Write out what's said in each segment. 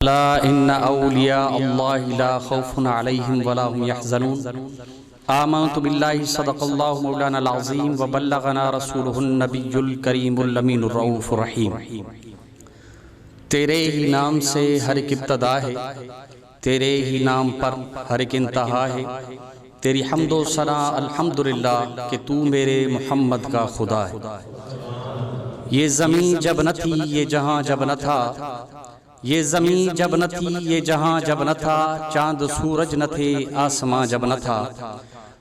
ला इन्ना औलिया अल्लाहि ला खौफुन अलैहिम वला हुम यहज़नून आमनतु बिल्लाहि सदक़ल्लाहु मौलाना अल-अज़ीम व बल्लगना रसूलुहुन नबियुल करीमुल अमीनुर रऊफ़ुर रहीम। तेरे ही नाम से हर एक इब्तदा है, तेरे ही नाम पर हर एक इंतहा है। तेरी हम्दो सना अल्हम्दुलिल्लाह कि तू मेरे मोहम्मद का खुदा है। ये ज़मीन जब न थी, ये जहां जब न था, ये ज़मीन जब न थी, ये जहां जब न था, चांद सूरज न थे, आसमां जब न था,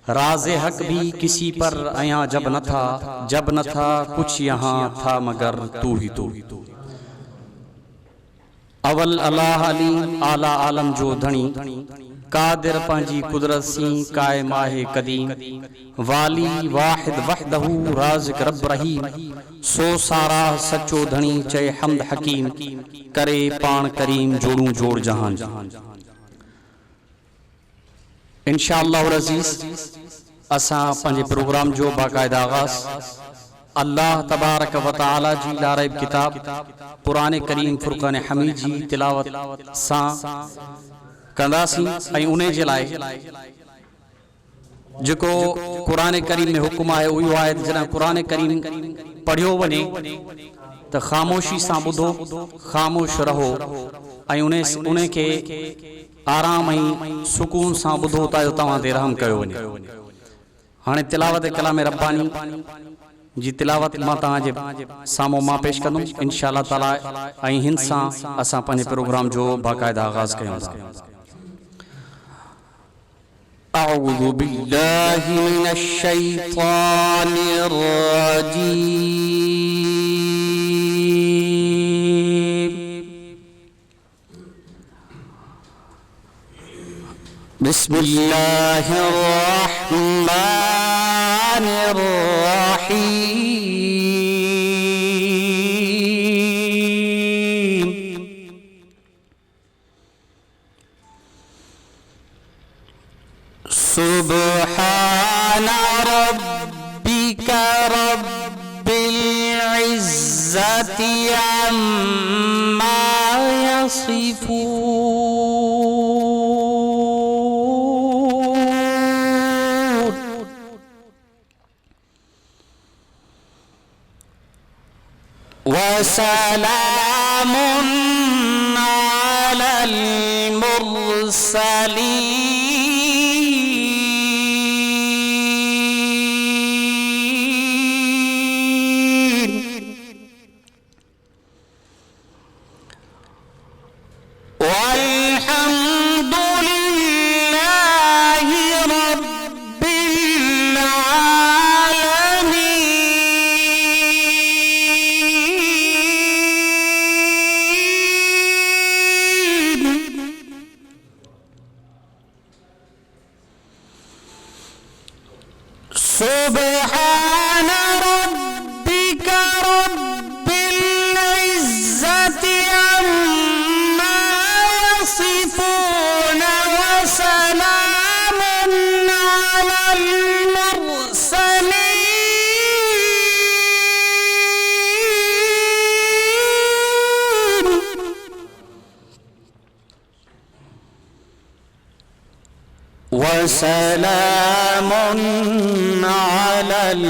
राज़े हक भी किसी पर आया जब न था, जब न था कुछ यहाँ था मगर तू ही तू। अवल अल्लाह अली आला आलम जो धनी, कादिर पंजी कुदरत सी कायम आहे कदीम, वाली वाहिद वहदहू राज़िक रब रहीम, सो सारा सच्चो धनी चए हम्द हकीम, करे पाण करीम जोड़ू जोड़ जहान। इंशाअल्लाह अज़ीज़ असां पंहिंजे प्रोग्राम जो बाकायदा आगाज़ अल्लाह तबारक व तआला जी लारैब किताब कुरान करीम फुरक़ान हमीद जी तिलावत सां कंदासीं। ऐं उन जे लाइ जेको कुरान करीम में हुकुम आहे उहो आहे जॾहिं कुरान करीम पढ़ियो वञे त ख़ामोशी सां ॿुधो, ख़ामोश रहो ऐं उन खे आराम ऐं सुकून सां ॿुधो त तव्हां ते रहम कयो वञे। हाणे तिलावत कलाम रब्बानी जी तिलावत मां तव्हांजे साम्हूं मां पेश कंदुमि इंशाअल्लाह ताला, ऐं हिन सां असां पंहिंजे प्रोग्राम जो बाक़ायदा आगाज़ कयूं था। अऊज़ु बिल्लाहि मिनश शैतानिर रजीम। बिस्मिल्लाहिर रहमानिर रहीम। सुब्हाना रब्बिका रब्बिल इज़्ज़ति अम्मा यसिफून, वसलामुन अलल मुरसलीन, वल्हम्दुलिल्लाहि रब्बिल आलमीन। सुब्हान रब्बिका रब्बिल इज़्ज़ति अम्मा यसिफून, वसलामुन अलल मुरसलीन, वसलामुन अलल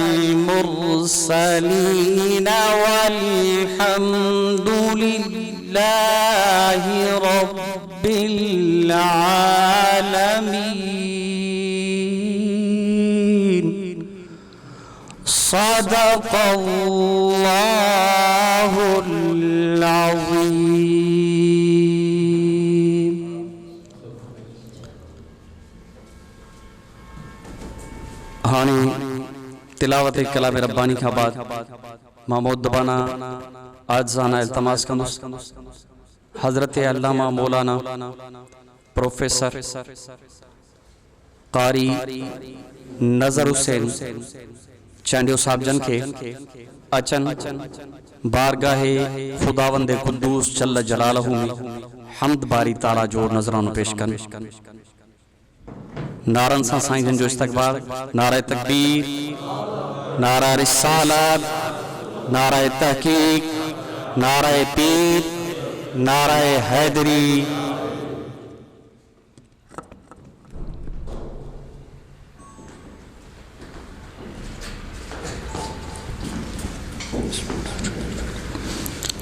मुरसलीन, वल्हम्दुलिल्लाहि रब्बिल आलमीन। सदक़ल्लाहुल अज़ीम। हाणे तिलावत कलाम रब्बानी खां बाद मां मुअद्दबाना आज़ाना इल्तमास कंदुसि हज़रत अल्लामा मौलाना प्रोफेसर क़ारी नज़र हुसैन चांडियो साहब जन खे अचन बारगाहे खुदावंदे कुद्दूस जल्ल जलालहू में हम्द बारी ताला जो नज़रानो पेश कन। नारन सां साईं जन जो इस्तक़बाल। नारा तकबीर, नारा रिसालत, नारा तहकीक, नारा पीर, नाराए हैदरी।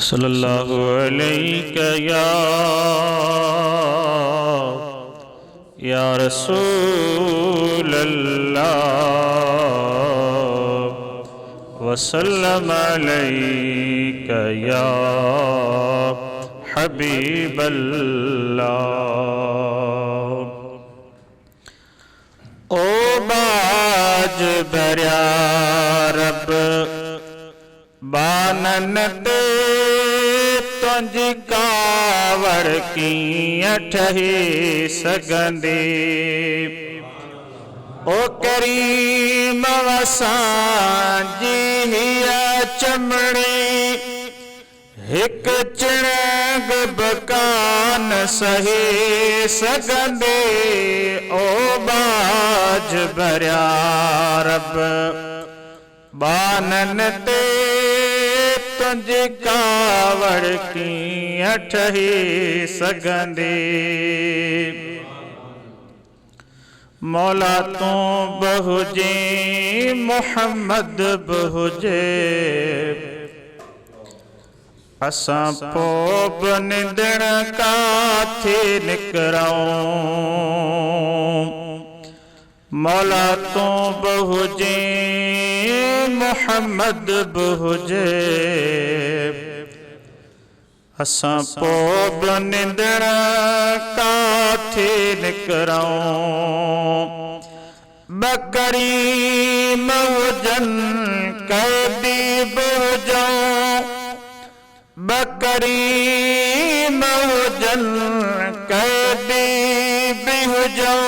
सल्लल्लाहु अलैहि या रसूल अल्लाह वसल्लम अलैका या हबीब अल्लाह। ओ बाज भरिया रब बानन ते तुंहिंजी कावड़ कीअं ठही सघंदी। ओ करीम असांजी हीअ चमड़ी हिक चिणग बि कान सही सघंदी। ओ बाज भरिया रब बानन ते तुंहिंजी कावड़ कीअं ठही सघंदी। मौला तूं बि हुजे मुहम्मद बि हुजे असां पोइ बि निंदण काथे निकिरूं। मौला तूं बि हुजे मुहम्मद बि हुजे असां पोइ बि निंदण काथे निकिरूं। बकरीम हुजनि कैदी बि हुजऊं। बकरीम हुजनि कैदी बि हुजऊं।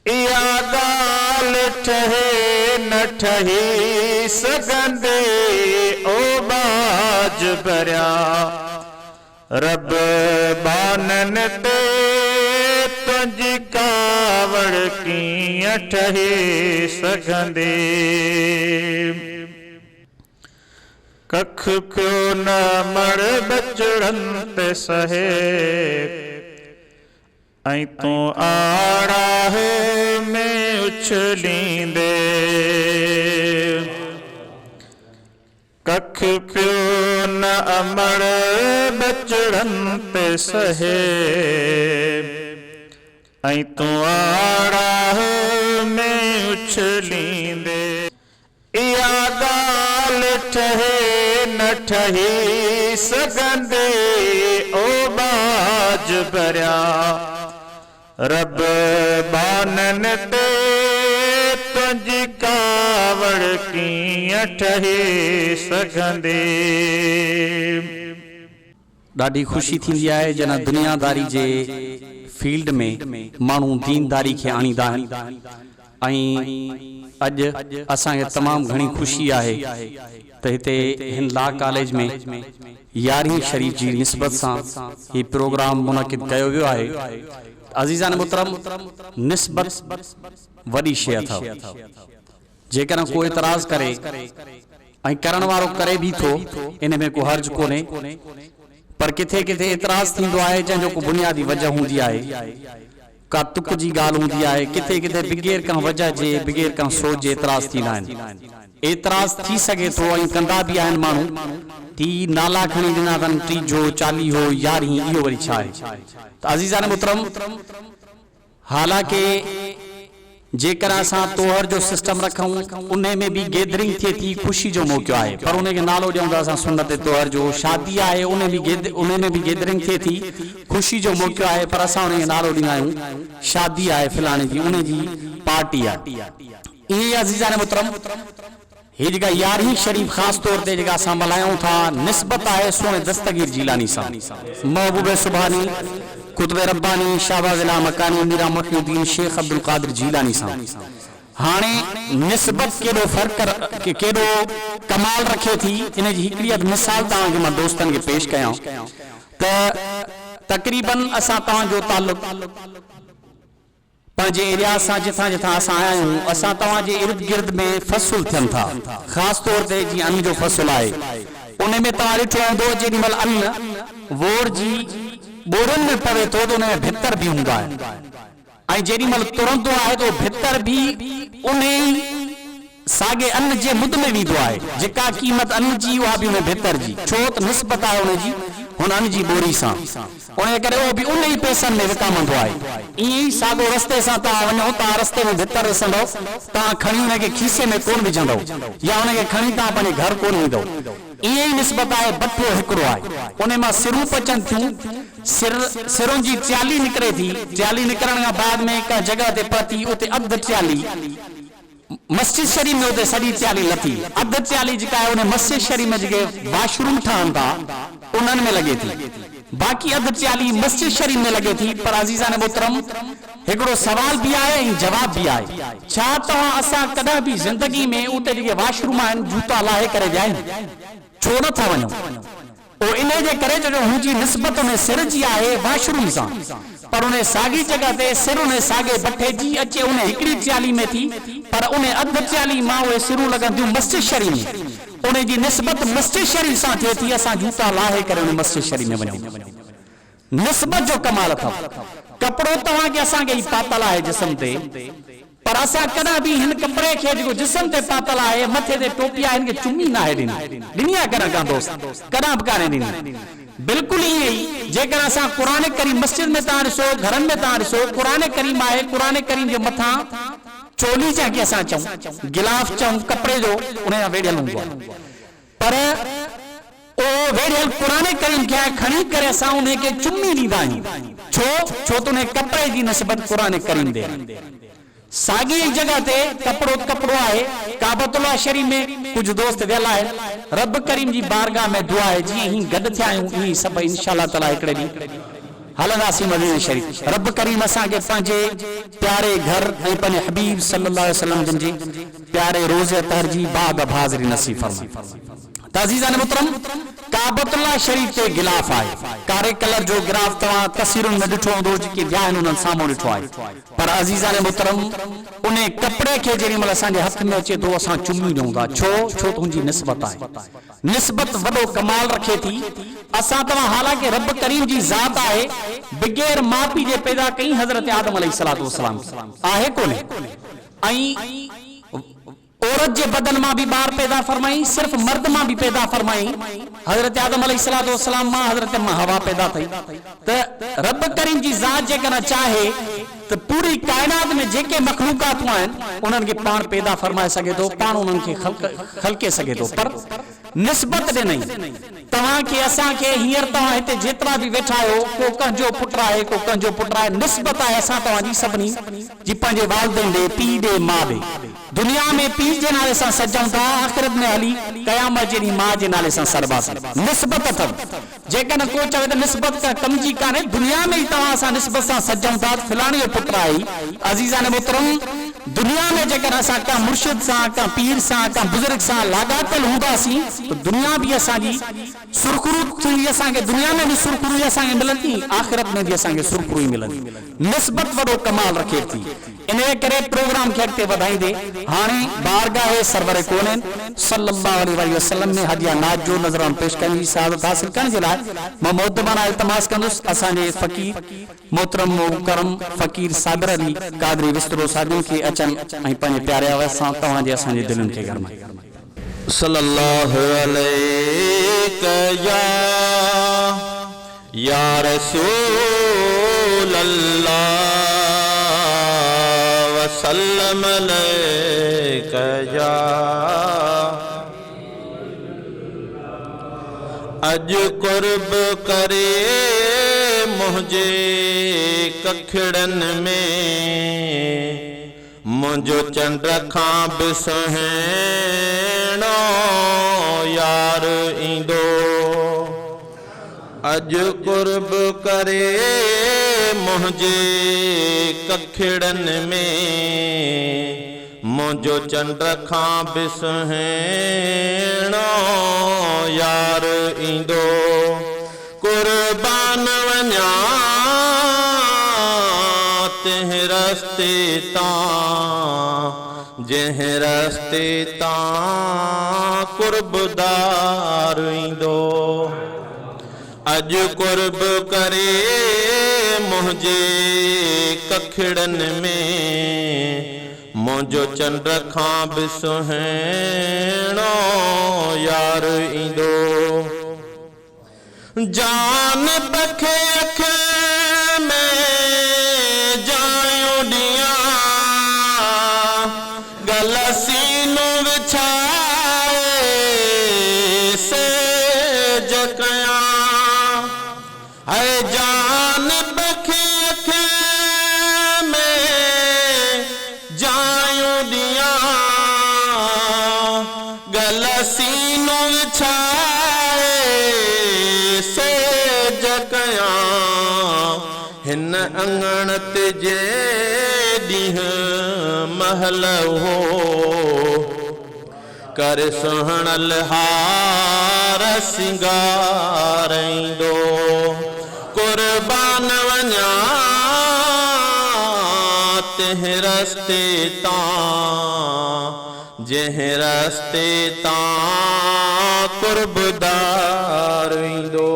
इहा ॻाल्हि ठहे न ठही सघंदी। ओ बाज भरिया रब बानन ते तुंहिंजी कावड़ कीअं ठही सघंदी। कख पियो न मड़ बचड़नि ते सहे ऐं तूं आड़ाहे में उछलींदे। कख पियो न अमड़ बचड़नि ते सहे ऐं तूं आड़ाहे में उछलींदे। इहा ॻाल्हि ठहे न ठही सघंदी। ओ बाज भरिया रब बानन ते तुंहिंजी कावड़ कीअं ठही सघंदी। ॾाढी ख़ुशी थींदी आहे जन दुनियादारी जे फील्ड में माण्हू दीनदारी खे आणींदा आहिनि। ऐं अॼु असांखे तमामु घणी ख़ुशी आहे त हिते हिन लॉ कॉलेज में 11वीं शरीफ़ जी निस्बत सां हीउ प्रोग्राम मुनक़िद कयो वियो आहे। अज़ीज़ान मुहतरम, निस्बत वॾी शइ अथव। जेकॾहिं को एतराज़ करे ऐं करण वारो करे भी थो, इन में को हर्ज कोन्हे, पर किथे किथे एतराज़ थींदो आहे जंहिंजो को बुनियादी वजह हूंदी आहे, का तुक जी ॻाल्हि हूंदी आहे। किथे किथे बग़ैर कंहिं वजह जे बग़ैर कंहिं सोच जे एतराज़ थींदा आहिनि। एतराज़ थी सघे थो ऐं कंदा बि आहिनि माण्हू। टी नाला खणी ॾिना अथनि, 30 40 11, इहो वरी छा आहे। त अज़ीज़ान मुहतरम, हालांकि जेकर असां तोहर जो सिस्टम रखूं, उन में भी गैदरिंग थिए थी, ख़ुशी जो मौक़ो आहे, पर उन खे नालो ॾियूं था असां सुन्नत तोहर जो। शादी आहे, उन में भी गैदरिंग थिए थी, ख़ुशी जो मौक़ो आहे, पर असां उन खे नालो ॾींदा आहियूं शादी आहे फलाणे जी, उन जी पार्टी आहे। ईअं अज़ीज़ान मुहतरम, ये जगह 11वीं शरीफ खास तौर ते जगह असां मल्हायूं था, निस्बत आहे सोने दस्तगीर जीलानी सां, महबूब सुभानी, कुतुब रब्बानी, शाहबाज़ इला मकानी, मीरा मुहिउद्दीन, शेख अब्दुल कादिर जीलानी सां। हाणे निस्बत केॾो फ़र्क़ केॾो कमाल रखे थी, इन जी हिकिड़ी मिसाल तव्हांखे मां दोस्तनि खे पेश कयां त तक़रीबन असां तव्हांजो ताल्लुक़ पंहिंजे एरिया सां, जिथां जिथां असां आया आहियूं, असां तव्हांजे इर्द गिर्द में फ़सुल थियनि था। ख़ासि तौर ते जीअं अन्न जो फ़सुल आहे, उन में तव्हां ॾिठो हूंदो जेॾीमहिल अन्न वोर जी बोरन में पवे तो उन भितर भी हूंदा है ऐं जेॾी महिल तुरंदो आहे तो भितर भी उन साॻे अन्न जे मुद में वेंदो आहे जेका क़ीमत अन्न जी उहा भी उन भितर जी छो त निस्बत आहे उन जी हुन अन्न जी बोरी सां उन करे उहो भी उन ई पैसनि में विकामंदो आहे ईअं ई साॻो रस्ते सां तव्हां वञो तव्हां रस्ते में भितर ॾिसंदव तव्हां खणी उनखे खीसे में कोन विझंदव या उनखे खणी तव्हां पंहिंजे घर कोन ईंदव ईअं ई निस्बत आहे बठो हिकिड़ो आहे उन मां सिरूं पचनि थियूं सिरुनि जी च्याली निकिरे थी च्याली निकिरण खां बाद में का जगह ते पहुती उते अधु च्याली मस्जिद शरीफ में उते सॼी च्याली लथी अधु च्याली जेका आहे उन मस्जिद शरीफ में जेके वाशरूम ठहनि था उन्हनि में लॻे थी बाक़ी अधु च्याली मस्जिद शरीफ में लॻे थी पर अज़ीज़ान मोहतरम हिकिड़ो सवाल भी आहे ऐं जवाब भी आहे छा तव्हां असां कॾहिं बि ज़िंदगी में उते जेके वाशरूम आहिनि जूता लाहे करे विया आहिनि छो नथा वञूं ओ इन जे करे जो हुनजी निस्बत उन सिर जी आहे वाशरूम सां पर उन साॻी जगह ते सिर उन साॻे बठे जी अचे उन हिकिड़ी च्याली में थी पर उन अधु च्याली मां उहे सिरूं लॻंदियूं मस्जिद शरीफ में उन जी निस्बत मस्जिद शरीफ सां थिए थी असां जूता लाहे करे उन मस्जिद शरीफ में वञूं निस्बत जो कमाल अथव कपिड़ो तव्हांखे असांखे ई पातल आहे जिस्म ते पर असां कॾहिं बि हिन कपिड़े खे जेको जिस्म ते पातल आहे मथे ते टोपी आहे हिनखे चुमी न आहे ॾिनी आहे कॾहिं का दोस्त कॾहिं बि कान्हे ॾिनी बिल्कुलु ईअं ई जेकर असां क़ुरान करीम मस्जिद में तव्हां ॾिसो घरनि में तव्हां ॾिसो क़ुरान करीम आहे क़ुरान करीम जे मथां चोली जंहिंखे असां चऊं गिलाफ चऊं कपिड़े जो उन जा वेढ़ियल हूंदो आहे पर ओ वेढ़ियल क़ुरान करीम खे खणी करे असां उनखे चुमी ॾींदा आहियूं छो त उन कपिड़े जी निस्बत क़ुरान करीम दे साॻी जगह ते कपिड़ो आहे काबतुल्लाह शरीफ में कुछ दोस्त वियल आहे रब करीम जी बारगाह में दुआ आहे जीअं ही गॾु थिया आहियूं ई सभु इंशाअल्लाह ताला हिकिड़े ॾींहुं हलंदासीं मदीना शरीफ रब करीम असांखे पंहिंजे प्यारे घर ऐं पंहिंजे हबीब सल्लल्लाहु अलैहि वसल्लम जिन जी प्यारे रोज़े अतहर जी बाद हाज़िरी नसीब फरमाए ताज़ीज़ान मुहतरम काबतुल्लाह शरीफ ते गिलाफ आहे कारे कलर जो गिलाफ तव्हां तस्वीरुनि में ॾिठो हूंदो जेके विया आहिनि उन्हनि साम्हूं ॾिठो आहे पर अज़ीज़ान मुहतरम उन कपिड़े खे जेॾी महिल असांजे हथ में अचे थो असां चुमी ॾियूं था छो त हुनजी निस्बत आहे निस्बत वॾो कमाल रखे थी असां तव्हां हालांकि रब करीम जी ज़ात आहे बग़ैर माउ पीउ जे पैदा कई हज़रत आदम अलैहिस्सलातु वस्सलाम आहे कोन्हे ऐं औरत के बदन मां भी बार पैदा फरमाई सिर्फ मर्द मां भी पैदा फरमाई हजरत आदम अलैहिस्सलातु वस्सलाम मां हजरत हवा पैदा थई तो रब करीम जी जात जेकर चाहे तो पूरी कायनात में जेके मखलूकात आहिनि उन्हनि खे पाण पैदा फरमाए सके तो पाण उन्हनि खे खलके सके तो पर निस्बत ॾिनई तव्हांखे असांखे हींअर तव्हां हिते जेतिरा भी वेठा आहियो को कंहिंजो पुट आहे को कंहिंजो पुट आहे निस्बत आहे असां तव्हांजी सभिनी जी पंहिंजे वालिदैन ॾे पीउ ॾे माउ ॾे दुनिया में पीउ जे नाले सां सजूं था आख़िरत में हली क़यामत जहिड़ी माउ जे नाले सां सरबासी निस्बत अथव जेकॾहिं को चवे त निस्बत का कम जी कान्हे दुनिया में ई तव्हां असां निस्बत सां सजूं था फिलाणे जो पुट आहे अज़ीज़ान मोहतरम दुनिया में जेकर असां का मुर्शिद सां का पीर सां का बुजुर्ग सां लागापियल हूंदासीं तो दुनिया भी असांजी सुरखरू थी असांखे दुनिया में भी सुरखरू असांखे मिलंदी आख़िरत में भी असांखे सुरखरू ई मिलंदी निस्बत वॾो कमाल रखे थी इन करे प्रोग्राम खे अॻिते वधाईंदे हाणे बारगाह सरवर कोनन सल्लल्लाहु अलैहि वसल्लम में हदिया नाज जो नज़रान पेश करण सादत हासिल करण जे लाइ मां मुअद्दबाना इल्तिमास कंदुसि असांजे फ़कीर मोहतरम मुकरम फ़कीर साबिर अली कादरी विस्तरो साहिब के अचन ऐं पंहिंजे प्यारे आवाज़ सां तव्हांजे असांजे दिलनि खे गरमाए सल्लल्लाहु अलैहि या रसूल अल्लाह वसल्लम अलैका या अज कुर्ब करे मुझे कखड़न में मुझो चंड खां बि सुहिणो यार ईंदो अज कुर्ब करे मुझे कखड़न में मुझो चंड खां बि सुहिणो यार ईंदो कुर्बान वञा तंहिं रस्ते तां जंहिं रस्ते तां कुर्बदार ईंदो अज कुर्ब करे मुझे कखड़न में मुझो चंड खां बि सुहिणो यार ईंदो जान बखे अख में जायो ॾियां गल सीनो विछाए सेज कयां है जान बखे अख में जायो ॾियां गल सीनो विछाए सेज कयां हिन अंगण ते जे ॾींहुं महल हो कर सुहणल हार सिंगारईंदो कुर्बान वञा तंहिं रस्ते तां जंहिं रस्ते तां कुर्बदार ईंदो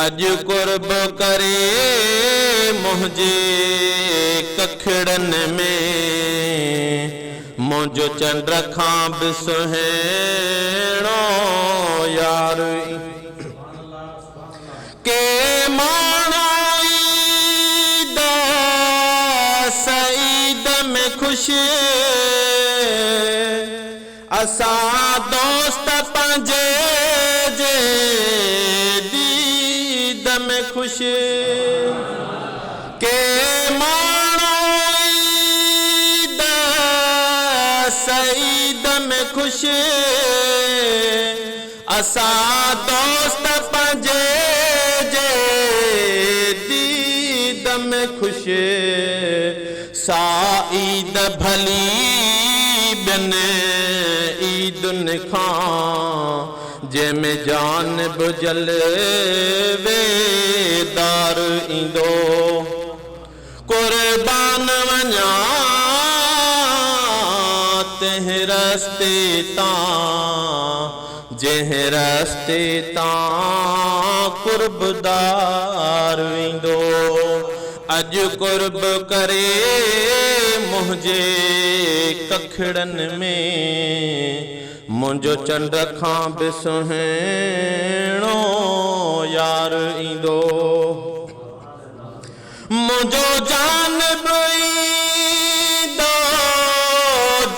अज कुर्ब करे मुझे कखड़न में मुझो चंड खां बि सुहिणो यार के माण्हू ईद सईद में ख़ुशि असां दोस्त पंहिंजे जे दीद में ख़ुशि के माण्हू ईद सईद में ख़ुशि असां दोस्त पंहिंजे जे दीद में ख़ुशि सा ईद भली ॿियनि ईदुनि खां जंहिंमें जानिब जलवेदार ईंदो कुर्बान वञा तंहिं रस्ते तां जंहिं रस्ते तां कुर्बदार ईंदो अज कुर्ब करे मुझे कखड़न में मुझो चंड खां बि सुहिणो यार ईंदो मुझो जानिब ईंदो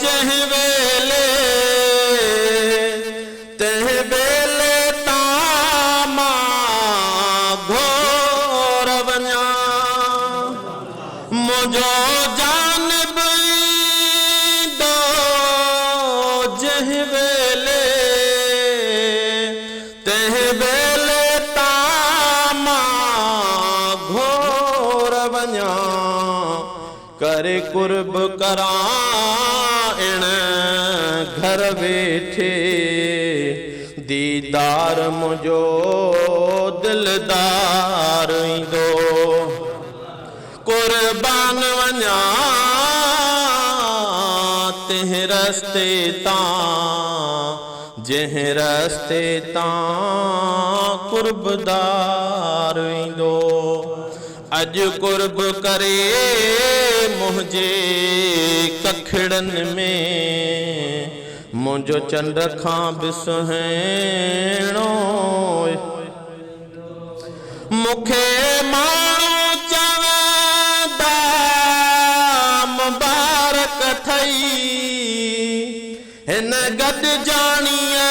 जंहिं वेले तंहिं वेले तां मां घोर वञा मुझो जानिब ईंदो जंहिं वेले तंहिं वेले तां मां घोर वञा करे कुर्ब करां इण घर वेठे दीदार मुझो दिलदार ईंदो कुर्बान वञा तंहिं रस्ते तां जंहिं रस्ते तां कुर्बदार ईंदो अज कुर्ब करे मुझे कखड़न में मुझो चंड खां बि सुहिणो मूंखे माण्हू चवंदा मुबारक थई हिन गॾिजाणीअ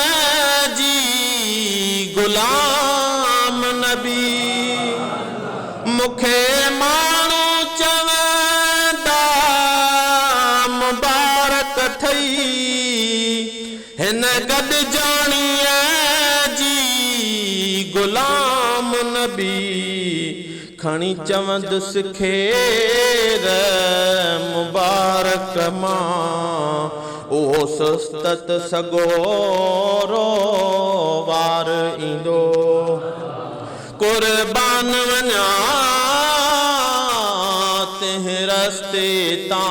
जी गुलाम नबी मूंखे माण्हू चवंदा मुबारक थई हिन गॾिजाणीअ जी गुलाम नबी खणी चवंदुसि खेर मुबारक मां उहो सुस्तत सगोरो वार ईंदो कुर्बान वञा तंहिं रस्ते तां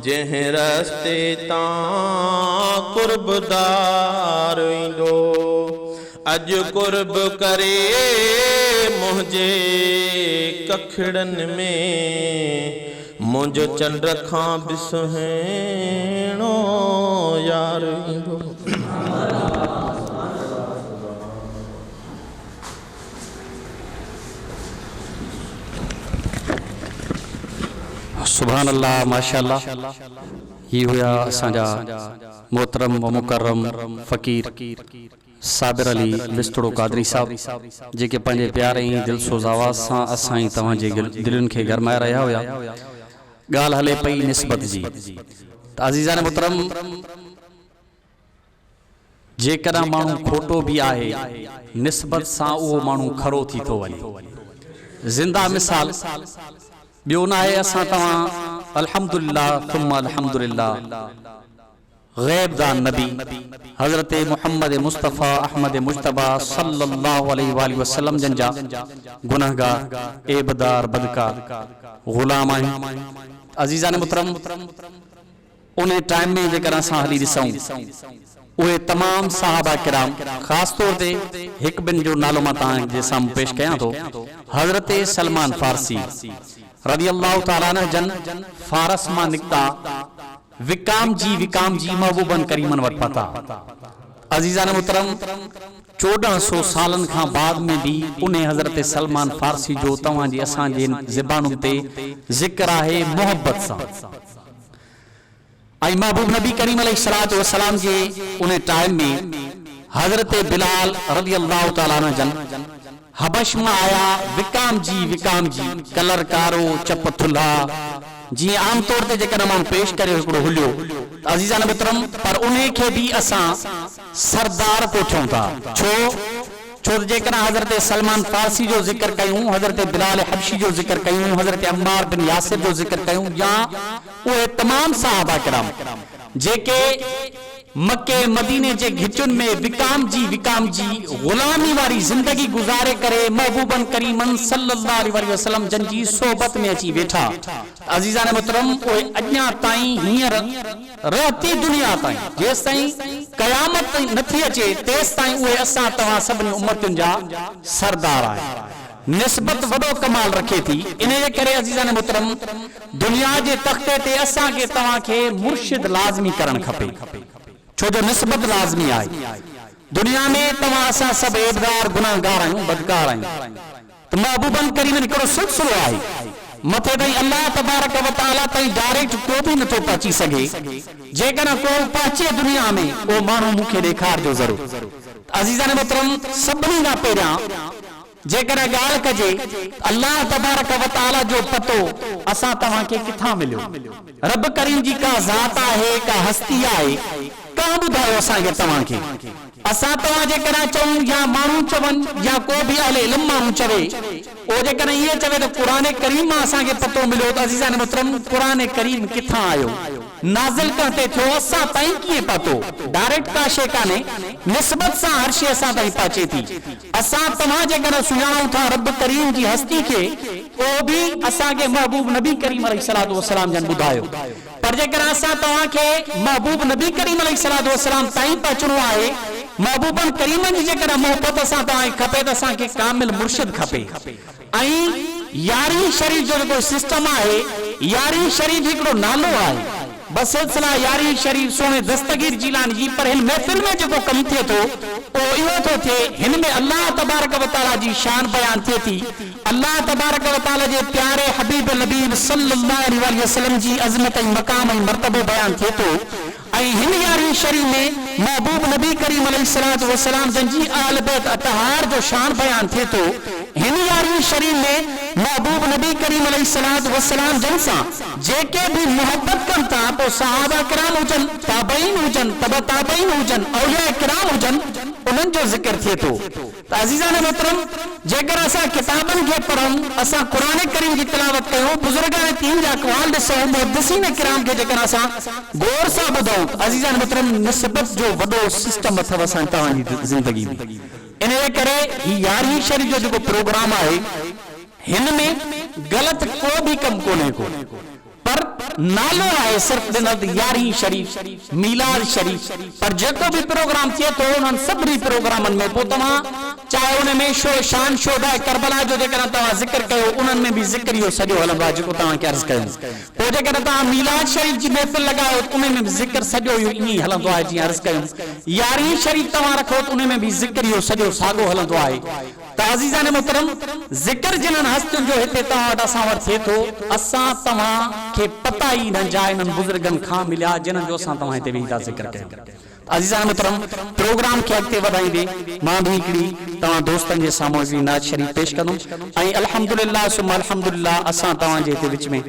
जंहिं रस्ते तां कुर्बदार ईंदो अज कुर्ब करे मुझे कखड़न में मुझ चंड खां बिसहेणो यार ईंदो। सुभान अल्लाह माशाअल्लाह। ये हुआ असांजा मोहतरम व मुकर्रम फ़कीर साबिर अली लिस्तड़ो कादरी साहब जेके पंहिंजे प्यारे ई दिलसोज़ आवाज़ सां असां ई तव्हांजे दिलनि खे गरमाए रहिया हुया। ॻाल्हि हले पई निस्बत जी। त अज़ीज़ान मुहतरम, जेकॾहिं माण्हू खोटो बि आहे निस्बत सां उहो माण्हू खरो थी थो वञे। ज़िंदा मिसाल ॿियो न आहे। असां तव्हां अल्हम्दुलिल्लाह थुम्मा अल्हम्दुलिल्लाह ग़ैब दान नबी हज़रत मुहम्मद मुस्तफ़ा अहमद मुज्तबा सल्लल्लाहु अलैहि वसल्लम जन जा गुनहगार एबदार बदकार ग़ुलाम आहियूं। अज़ीज़ान मुहतरम, उन टाइम में जेकर असां हली ॾिसूं उहे तमाम सहाबा किराम, ख़ासि तौर ते हिकु ॿिनि जो नालो मां तव्हांजे साम्हूं पेश कयां थो। हज़रत सलमान फारसी रज़ी अल्लाहु ताला अन्हु जन फारस मां निकिता विकाम जी महबूबन करीमन वटि पता। अज़ीज़ान मुहतरम, 1400 सालन खां बाद में भी उन हज़रत सलमान फारसी जो तव्हांजी असांजे ज़बानुनि ते ज़िक्र आहे मोहब्बत सां। ऐं महबूब नबी करीम अलैहिस्सलातु वस्सलाम जे उन टाइम में हज़रत बिलाल रज़ी अल्लाहु ताला अन्हु जन हबश में आया। विकाम जी कलर कारो चप थुल्हा जी आम तौर ते जेकर माण्हू पेश करे हिकिड़ो हुलियो। अज़ीज़ान मुहतरम, पर उन्हें के भी असां सरदार कोठूं था। छो जेकर हज़रत सलमान फारसी जो जिक्र कयूं, हज़रत बिलाल हबशी जो जिक्र कयूं, हज़रत अम्मार बिन यासिर जो जिक्र कयूं, या उहे तमाम सहाबा किराम जेके मक्के मदीने जे घिचुन में विकाम जी गुलामी वारी जिंदगी गुजारे करे महबूबन करीमन सल्लल्लाहु अलैहि वसल्लम जन जी सोबत में अची वेठा। अज़ीज़ान मुहतरम, ओए अज्ञा ताईं हींअर रहती दुनिया ताईं जेस ताईं कयामत नथी अचे तेस ताईं उहे असां तव्हां सभिनी उम्मतुनि जा सरदार आहिनि। निस्बत वॾो कमाल रखे थी। इन जे करे अज़ीज़ान मुहतरम, दुनिया जे तख़्ते ते असांखे तव्हांखे मुर्शिद लाज़मी करणु खपे। छो जो निस्बत लाज़मी आहे। दुनिया में तव्हां असां सभु एबदार गुनाहगार आहियूं, बदकार आहियूं। त महबूबन करीमन हिकिड़ो सिलसिलो आहे। मथे ताईं अल्लाह तबारक व तआला ताईं डायरेक्ट को भी नथो पहुची सघे। जेकर को पहुचे दुनिया में उहो माण्हू मूंखे ॾेखारजो ज़रूर। अज़ीज़ान मोहतरम, सभिनी खां पहिरियां जेकर ॻाल्हि कजे अल्लाह तबारक व तआला जो पतो असां तव्हांखे किथां मिलियो? रब करीम जी का ज़ात आहे, का हस्ती आहे, कहां ॿुधायो असांखे तव्हांखे? असां तव्हां जेकर चऊं या माण्हू चवनि या को बि अहले इल्म माण्हू चवे, ओ जेकर इहे चवे त क़ुरान करीम मां असांखे पतो मिलियो, त अज़ीज़ान मोहतरम क़ुरान करीम किथां आयो, नाज़िल करते थियो, असां ताईं कीअं पतो? डायरेक्ट का शइ कान्हे, निस्बत सां हर शइ असां ताईं पहुचे थी। असां तव्हां जेकर सुञाणूं था रब करीम जी हस्ती खे, उहो बि असांखे महबूब नबी करीम अलैहिस्सलातु वस्सलाम जन ॿुधायो। पर जेकर असां तव्हांखे महबूब नबी करीम अलैहिस्सलातु वस्सलाम ताईं पहुचणो आहे, महबूबन करीमन जी जेकर मोहब्बत असां तव्हांखे खपे, त असांखे कामिल मुर्शिद खपे। ऐं यारी शरीफ जो जेको सिस्टम आहे, यारी शरीफ हिकिड़ो नालो आहे, बस सिलसिला यारी शरीफ सोने दस्तगीर जिलानी जी। पर हिन महफिल में जो कम थे तो इहो थो थे, हिन में अल्लाह तबारक व तआला जी शान बयान थे थी। अल्लाह तबारक व तआला जे प्यारे हबीब नबी सल्लल्लाहु अलैहि वसल्लम जी अज़मत ऐं मकाम ऐं मर्तबो बयान थे तो। ऐं हिन यारी शरीफ में महबूब नबी करीम अलैहिस्सलातु वस्सलाम जन जी आल बैत अतहार जो शान बयान थे तो। हिन यारी शरीफ में महबूब नबी करीम अलैहिस्सलातु वस्सलाम जन सां जेके भी मोहब्बत कनि था, तो सहाबा किराम हुजन, ताबईन हुजन, तबा ताबईन हुजन, औलिया किराम हुजन, उन्हनि जो ज़िक्र थिए थो। त अज़ीज़ान मोहतरम, जेकर असां किताबनि खे पढ़ूं, असां क़ुरान करीम जी तिलावत कयूं, बुज़ुर्गान दीन जा अक़वाल ॾिसूं, मुहद्दिसीन किराम खे जेकर असां गौर सां ॿुधूं, अज़ीज़ान मोहतरम, निस्बत जो वॾो सिस्टम अथव असां तव्हांजी ज़िंदगी में। इन जे करे ही यारहीं शरीफ जो जेको प्रोग्राम आहे, हिन में गलत को भी कम कोन्हे को, पर नालो है सिर्फ दिनत यारी शरीफ मिलाद शरीफ पर जो भी प्रोग्राम थे तो उन सभी प्रोग्रामन में पो तमा चाहे उन में शो शान शोदा करबला जो जेकर तवा जिक्र कयो उन में भी जिक्र यो सजो हलंदो आहे जो तवा के अर्ज कयो पो जेकर तवा मिलाद शरीफ जी महफिल लगायो उन में भी जिक्र सजो यो इ हलंदो आहे जी अर्ज कयो यारी शरीफ तवा रखो उन में भी जिक्र यो सजो सागो हलंदो आहे ताज़ीज़ान मोहतरम जिक्र जिनन हस्तियों जो हिते तवा वटा सावर थे तो असा तवा के पता ही न जाए न बुजुर्गन खां मिलिया जिनन जो असा तवा हिते वेही जिक्र कयो अज़ीज़ान मोहतरम प्रोग्राम के अॻिते वधाईंदे मां भी हिकिड़ी तव्हां दोस्तनि जे साम्हूं हिकिड़ी नात शरीफ़ पेश कंदुमि ऐं अल्हम्दुलिल्लाह सुम्मा अल्हम्दुलिल्लाह असां तव्हां जे हिते विच में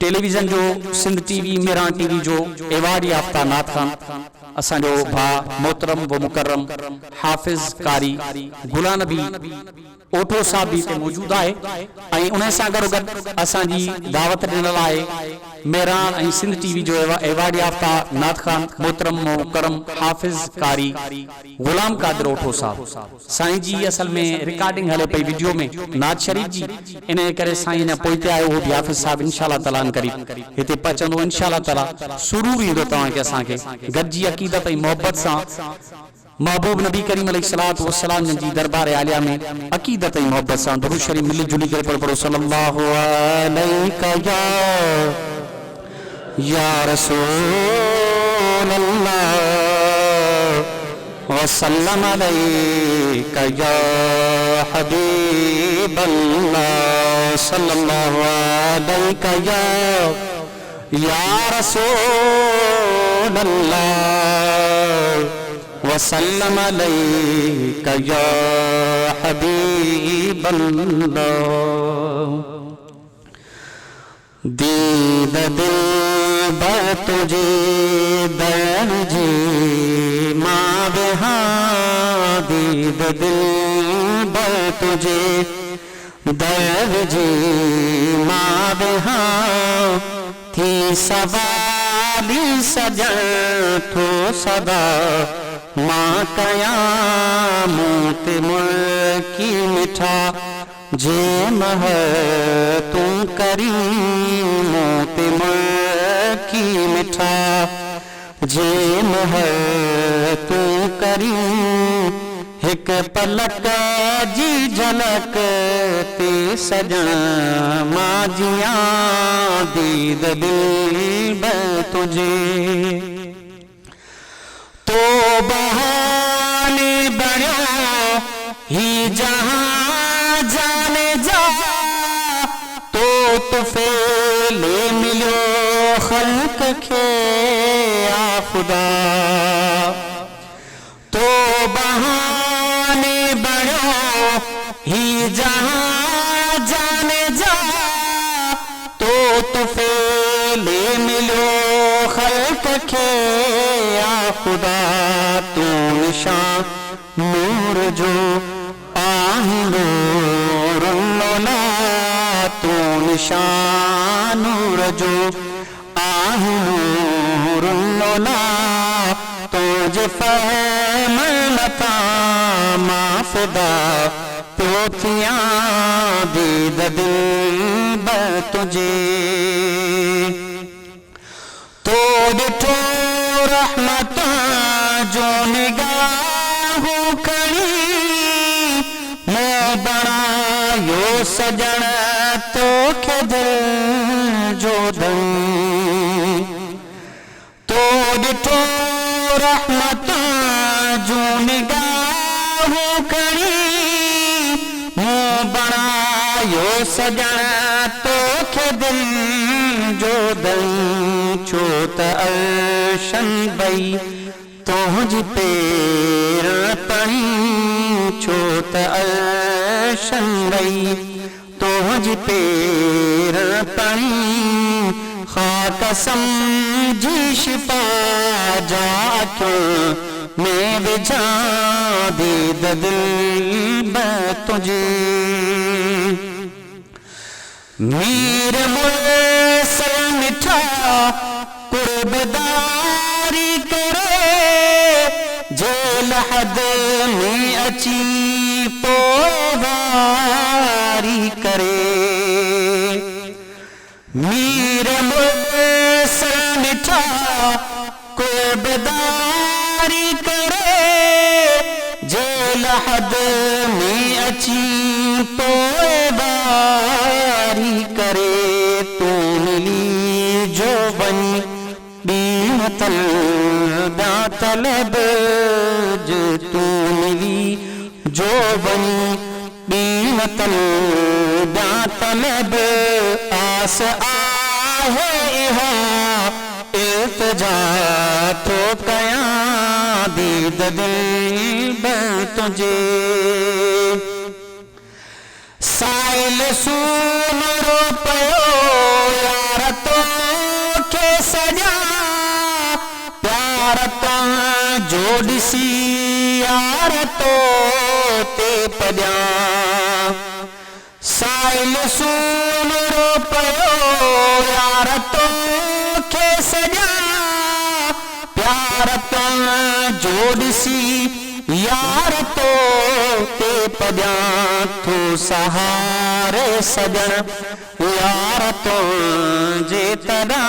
टेलीविजन जो सिंध टीवी मेरा टीवी जो एवार्ड याफ्ता नात खान असांजो भा मोहतरम व मुकर्रम हाफिज कारी गुलाम नबी ओठो साहब भी हिते मौजूद आहे ऐं उन सां गॾोगॾु असांजी दावत ॾिनल आहे मेहरान ऐं सिंध टीवी जो एवार्ड याफ्ता नात खान मोहतरम मुकर्रम हाफिज कारी गुलाम कादिर ओठो साहब साईं जी असल में रिकॉर्डिंग हले पई वीडियो में नात शरीफ जी इन करे साईं ने पोइते आयो हो भी हाफिज साहब इंशाल्लाह ताला करीब हिते पहुचंदो इंशाल्लाह ताला सुरूर ईंदो तव्हां के असांखे गॾिजी अक़ीदत ऐं मोहब्बत सां महबूब नबी करीम अलैहिस्सलातु वस्सलाम जी दरबार आलिया में अक़ीदत ऐं मोहब्बत सां दुरूद शरीफ मिली जुली करे पढ़ो सल्लल्लाहु अलैका या रसूल अल्लाह व सल्लम अलैका या हबीब अल्लाह सल्लल्लाहु अलैका या रसूल अल्लाह वसल्लम अलैका या हबीब अल्लाह दीद दिल बर तुझे दर जी माँ बेहा दीद दिल बर तुझे दर जी माँ बेहा थी सवाली सजन थो सदा माँ कयामत मुल्की मिठा जे मह तू करी मोत मुल्की मिठा जे मह तू करी एक पलक जी झलक ते सजन माँ जिया दीद दिल ब तुझे तो बहाने बड़ो ही जहां जाने जा तो तुफेले मिलो खल्क के आ खुदा तो बहाने बड़ो ही जहां जाने जा तो तुफेले मिलो खल्क के आ खुदा तू निशान नूर जो आहे नूर लोला तू निशान नूर जो आहे नूर लोला तुझे फहम लता माफदा पोथिया दीद दिल ब तुझे तो डिठो रहमत जो निगाह करी मैं बणायो सजन तो के दिल जो दई तो डिठो रहमत जो निगाह करी मैं बणायो सजन तो के दिल जो दई छो त अर्शन बई तुझ पेर पणी छो त अर्शन बई तुझ पेर पणी खाक समझी शिफा जाके मैं बिछा दीद दिल ब तुझे मीर मुझसे मिठा कुर्बदारी करे जेल हद में अची पोवारी करे बेदारी करे जेल हद में अची पोएदारी करे तू मिली जो बनी बीमतल दातलब जो तू मिली जो बनी बीमतल दातलब आस आहे इहा इल्तिजा तो कया दीद दिल तुझे साइल सून रो पयो यार तो के सजा प्यार तो जोड़सी यार तो ते पजा साइल सून रो पयो यार तो के सजा प्यार तो जोड़सी यार तो ते पजा तू सहारे सजन यार तो जे तरा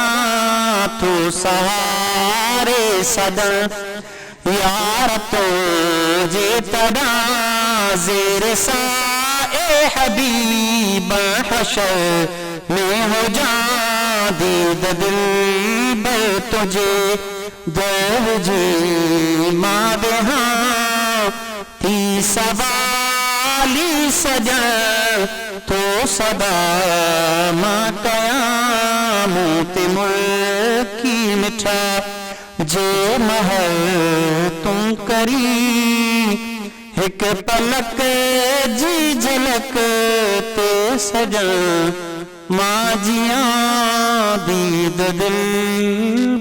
तू सहारे सजन यार तो जे तरा ज़ेर सा ए हबीब हशर में हो जा दीद दिल बल तुझे देव जी माँ बेहा ती सवाली सजन तो सदा माँ कयामत मुल्की मिठा जे महल तुम करी एक पलक जी झलक ते सजन माँ जिया दीद दिल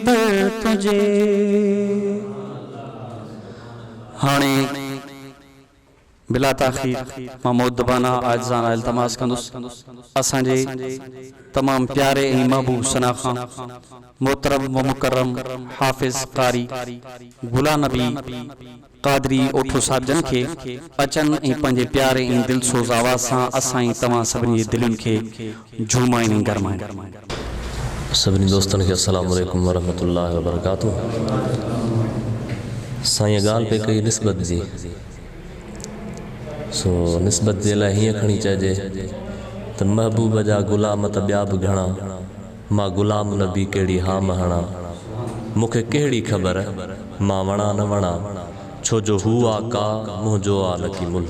भर तुझे हाणे बिला ताखीर मां मुद्दबाना आज़ाना इल्तमास कंदुस असांजे तमाम प्यारे ऐं महबूब सना खां मोहतरम व मुकर्रम हाफिज़ कारी गुलाम नबी कादरी ओठो साहब जन के अचन ऐं पंहिंजे प्यारे ऐं दिलसोज़ आवाज़ सां असां तमाम सभिनी जे दिलनि खे झूमाइनि ऐं गरमाइनि। सभिनी दोस्तनि खे अस्सलामु अलैकुम वरहमतुल्लाहि वबरकातुहू। साईं ॻाल्हि पे कई निस्बत जी सो निस्बत जे लाइ हीअं खणी चइजे त महबूब जा गुलाम त ॿिया बि घणा मां गुलाम नबी कहिड़ी हाम हणा मूंखे कहिड़ी ख़बर मां वणा न वणा छो जो हू आका मुंहिंजो आ लकी मुल।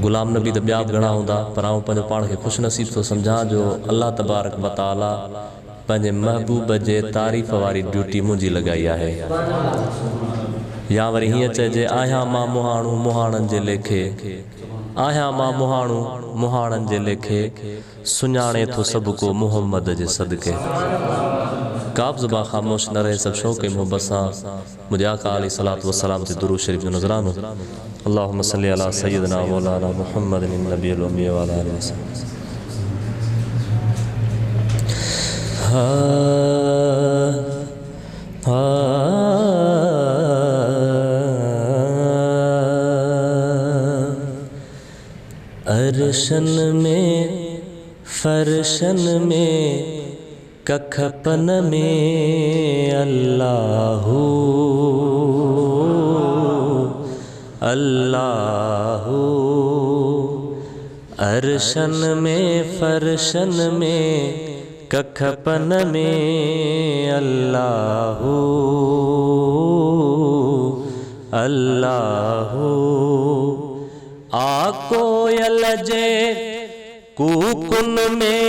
गुलाम नबी त ॿिया बि घणा हूंदा पर आउं पंहिंजो पाण खे ख़ुशि नसीब थो सम्झां जो अल्लाह तबारक व तआला पंहिंजे महबूब जे तारीफ़ वारी ड्यूटी मुंहिंजी लॻाई आहे। या वरी हीअं चइजे आहियां मां मुहाणू मुहाणनि जे लेखे आहियां मां मुहाणू मुहाणनि जे लेखे सुञाणे थो सभु को मुहम्मद जे सदके। काब ज़ुबां ख़ामोश न रहे सब शौक़ मोहब्बत सां मुझे आका अलैहिस्सलातु वस्सलाम ते दुरूद शरीफ जो नज़रानो अल्लाहुम्मा सल्ली अला सय्यिदना मौलाना मुहम्मदिन नबील उम्मी व अला आलिहि वसल्लम। अरशन में फरशन में कखपन में अल्लाहू अल्लाहू अरशन में फरशन में कखपन में अल्लाहू अल्लाहू आकोयल जे कूकुन में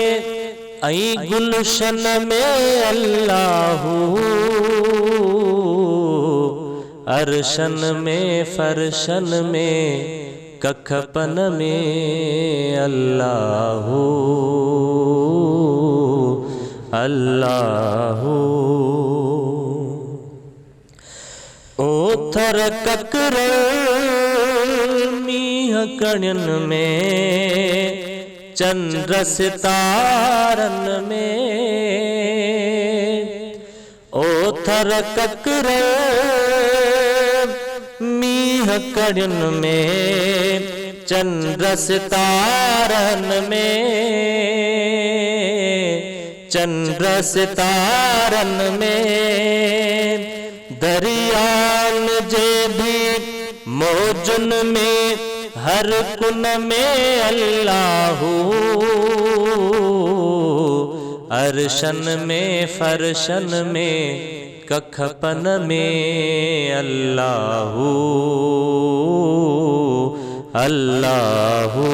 ऐं गुलशन में अल्लाहू अरशन में फरशन में कखपन में अल्लाहू अल्लाहू ओथर ककर मीह कणियन में चंद्र सितारन में ओथर ककर मीह कणियन में चंद्र सितारन में चंद्र सितारन में दरियान जे भी मौजुन में हर कुन में अल्लाहू अरशन में फरशन में कखपन में अल्लाहू अल्लाहू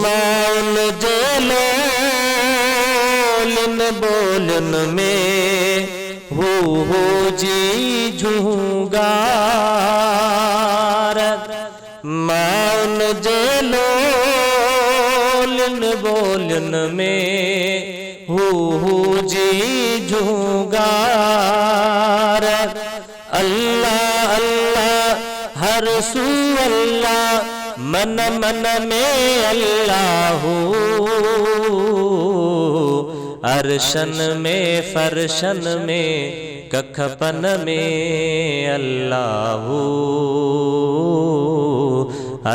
मौन जलोलिन बोलन में हो जी झूगार मौन जलोलिन बोलन में हो जी झूगार अल्लाह अल्लाह हर सू अल्लाह मन मन में अल्लाहू अरशन में फरशन में कखपन में अल्लाहू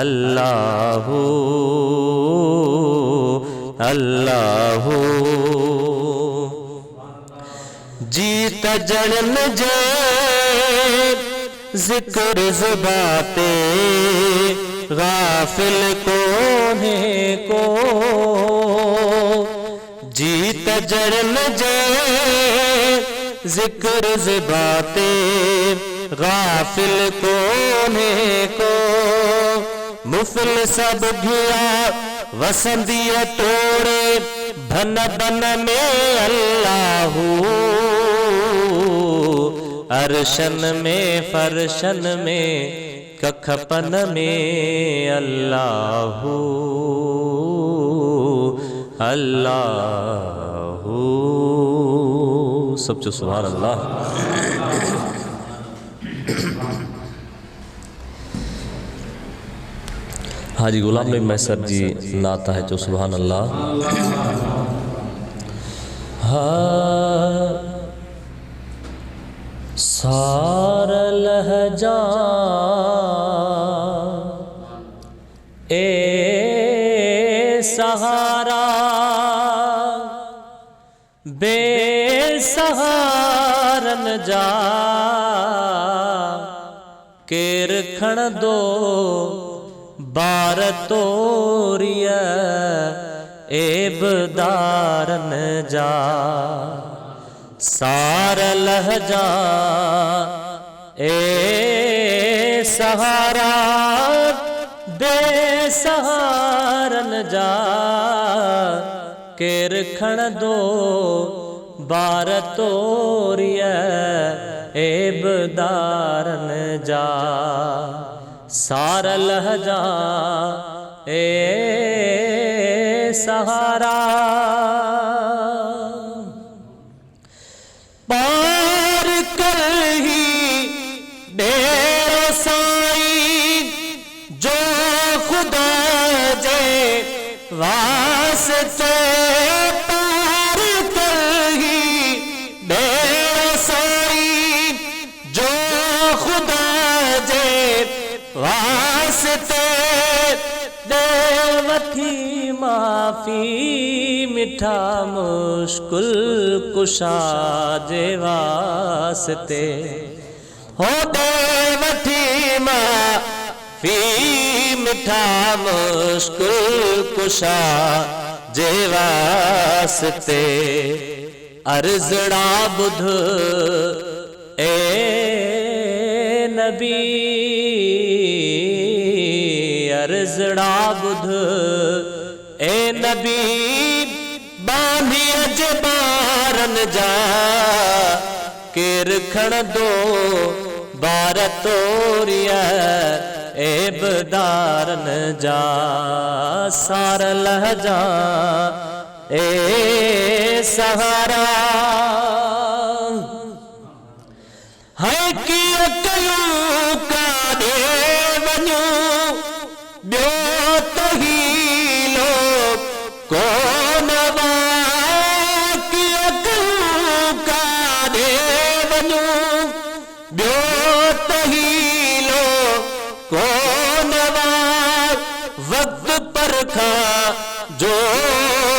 अल्लाहू अल्लाहू जीत जड़न जे जिक्र ज़ुबाते गाफिल कोने को जीत जड़न जे जिक्र ज़ुबाते गाफिल कोने को मुफिल सब घिया वसंदिया तोड़े भन बन में अल्लाहू अरशन में फरशन में कखपन में अल्लाहू अल्लाहू सब जो सुभान अल्लाह। हाजी गुलाम नबी मैसर जी नाता है जो सुभान अल्लाह। सार लहजा ए सहारा बेसहारन जा केर खण दो बार तोरिया एबदारन जा सार लहजा ए सहारा बेसहारन जा केर खण दो बार तोरिया एबदारन जा सार लहजा ए सहारा पार कर ही डेरो साईं जो खुदा जे वास्ते पार कर ही डेरो साईं जो खुदा जे वास्ते देवथी माफी मिठा मुश्किल कुशा जे वास्ते हो देवथी माफी मिठा मुश्किल कुशा जे वास्ते अर्जड़ा बुध ए नबी अर्जड़ा बुध ए नबी बांधिया जबारन जा केर खण दो बार तोरिया एबदारन जा सार लहजा ए सहारा है कि कयूं का दे वञो ॿियो त ही लोग कोन कयूं का दे वञो ॿियो त ही लोग कोन वक्त पर खां जो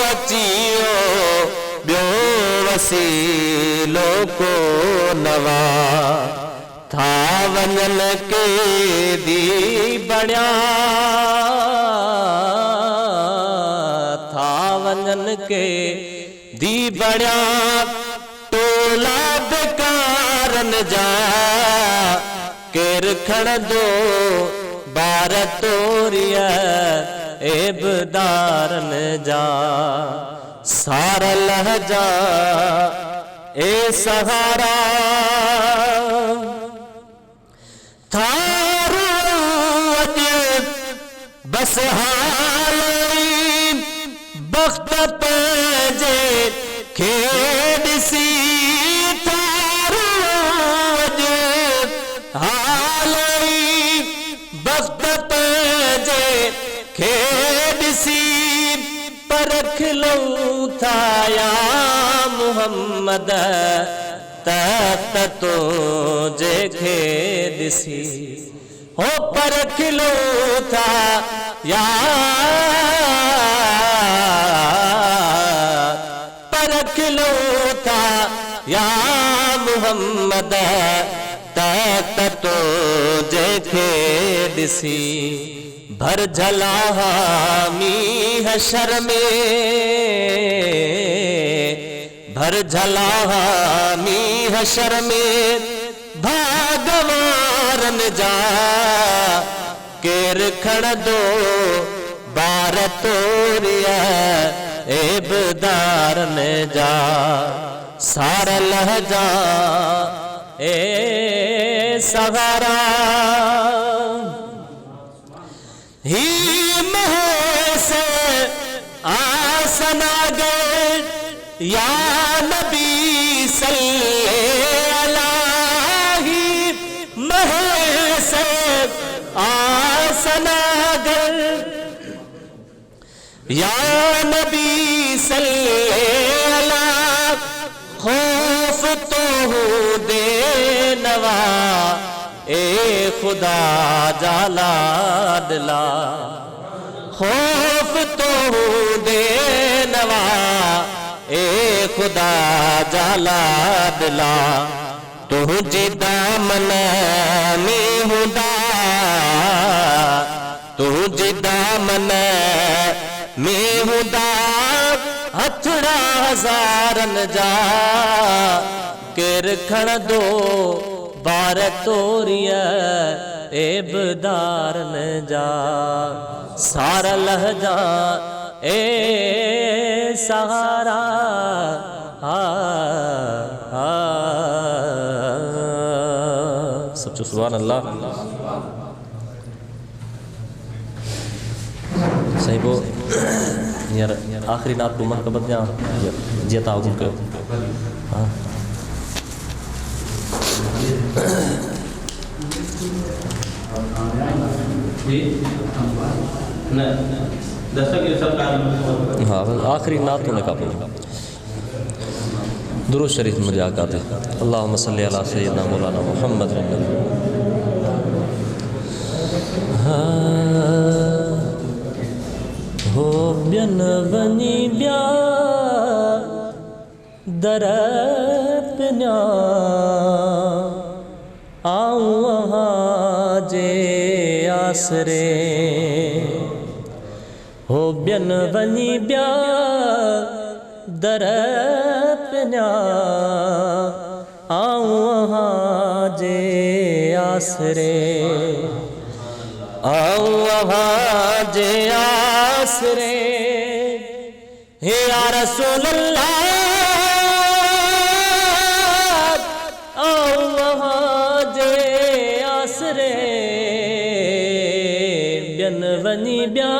अचियो ॿियो वसीलो को नवा था वञन के दी बणिया था वञन के दी बणिया टोला बेकारन जा केर खणंदो बार तोरिया एबदारन जा सारा लहजा ए सहारा थारू अज बस हाली बख्त पंहिंजे खेॾसी थारू अज हाली बख्त पंहिंजे खेॾसी परख लऊं था या मुहम्मद त तो जेखे ॾिसी हो परख लऊं था या परख लऊं था या मुहम्मद त तो जेखे ॾिसी भर झला मी हशर में भर झला मी हशर में भागवारन जा केर खणंदो बार तोरिया एबदारन जा सारा लहजा ए सहारा ही महस आसनागर या नबी सल्ले अलैहि महस आसनागर या नबी सल्ले अलैहि खौफ तो दे नवा ए खुदा जाला दिला खौफ तो दे नवा ए खुदा जाला दिला तुझे दामन में हुदा तुझे दामन में हुदा हथड़ा हज़ारन जा केर खणंदो बार तोरिया एबदारन जा सारा लहजा ए सहारा सब चो सुभान अल्लाह सही वो यार आखिरी नात को मरकबत जा जेता हुकुम कयो हाँ हाँ आखिरी नात होने का दुरूद शरीफ मुझे आकाते अल्लाहुम्मा सल्ली अला सय्यिदना मौलाना मुहम्मद हो बियन वनी ब्या दर पिन्या आऊं वहाँ जे आसरे हो बियन वनी ब्या दर पिन्या आऊं वहाँ जे आसरे आऊं वहाँ जे आसरे हे या रसूल अल्लाह आऊं वहाँ जे आसरे बियन वनी ब्या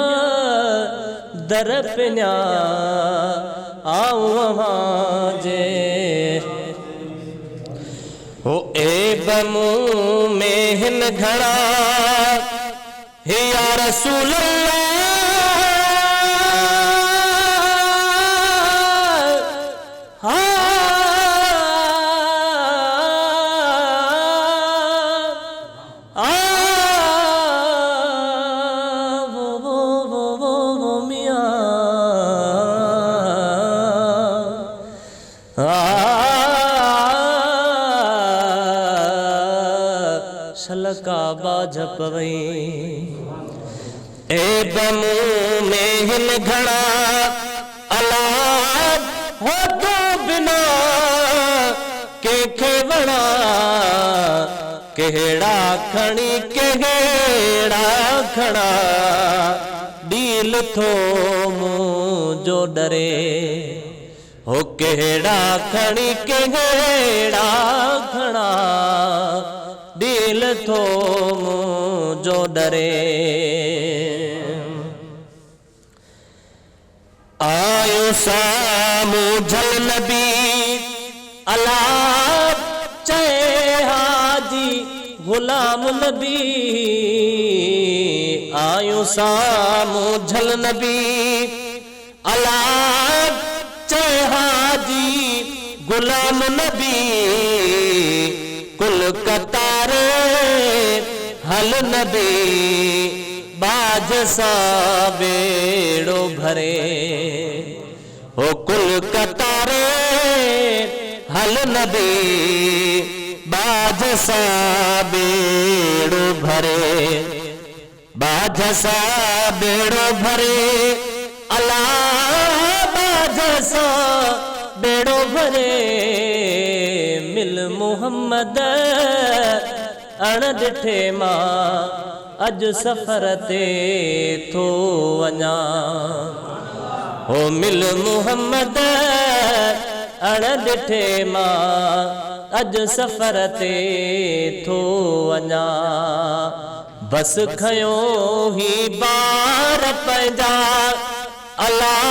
दर पिन्या आऊं वहाँ जे हो ए बमू में हिन घड़ा हे या रसूल अल्लाह वो मियाँ ए बमू में हिन घड़ा अलाद हो तो बिना के वड़ा केड़ा खणी केड़ा खड़ा डील थो मुझो डरे हो केड़ा खणी केड़ा खड़ा डील थो मुझो डरे आयो सामू जल नबी अला चए हाजी गुलाम नबी आयो सामू जल नबी अला चए हाजी गुलाम नबी कुल कतारे हल नबी बाज सा बेड़ो भरे हो कुल कतारे हल नबी बाज सा बेड़ो भरे बाज सा बेड़ो भरे अल्लाह बाज सा बेड़ो भरे मिल मुहम्मद अण ॾिठे मां अज सफर ते थो वञा हो मिल मुहम्मद अण ॾिठे मां अज सफर ते थो वञा बस खयो ही बार पंहिंजा अल्लाह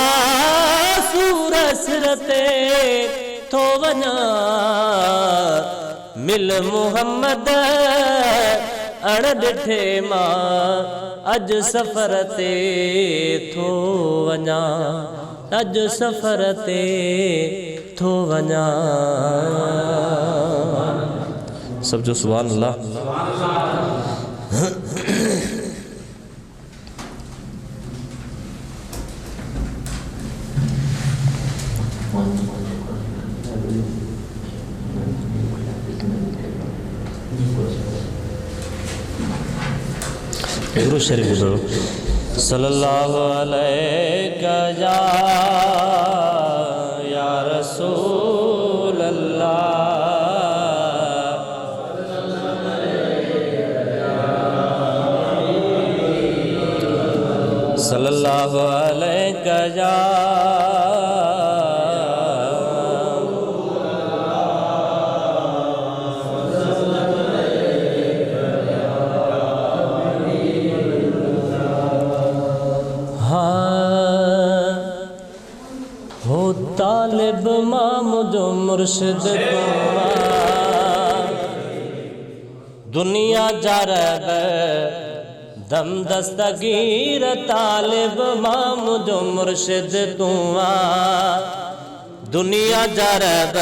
सूर सिर ते थो वञा मिल मुहम्मद अण ॾिठे मां अज सफर ते थो वञा अज सफर ते थो वञा सब जो सुभान अल्लाह गुरु शरीफ गुरु सल्लल्लाहु अलैहि या रसूल अल्लाह सल्लल्लाहु अलैहि तालिब मुझो मुर्शिद दुनिया जरब दम दस्तगीर तालिब मुझो मुर्शिद तुआ दुनिया जरब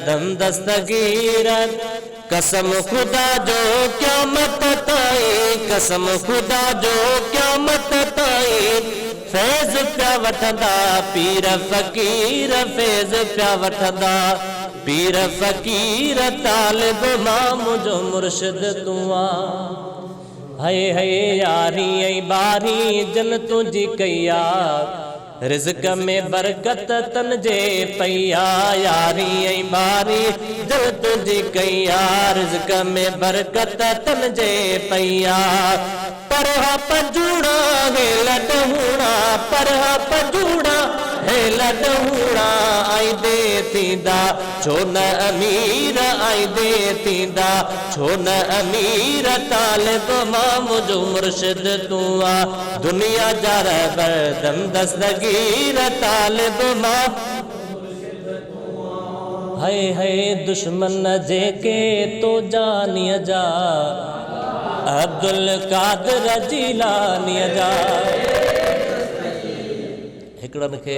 दम दस्तगीर कसम खुदा जो क़यामत ताईं कसम खुदा जो क़यामत ताईं फैज़ प्या वठंदा पीर फ़कीर फैज़ प्या वठंदा पीर फ़कीर तालिब मां मुझो मुर्शिद तुआ हाय हाय यारी ऐं बारी जन तुंहिंजी कया रिज़्क़ में बरकत तन जे पया यारी ऐं बारी जन तुंहिंजी कया रिज़्क़ में बरकत तन जे पया परहा पंजूड़ा है लडहूड़ा परहा पंजूड़ा है लडहूड़ा आई दे तींदा छो न अमीर आई दे तींदा छो न अमीर तालिब मां मुझो मुर्शिद तुआ दुनिया जार बरदम दस्तगीर तालिब मां हाय हाय दुश्मन जेके तो जानिया जा अब्दुल कादिर जीलानी जा हिकड़न के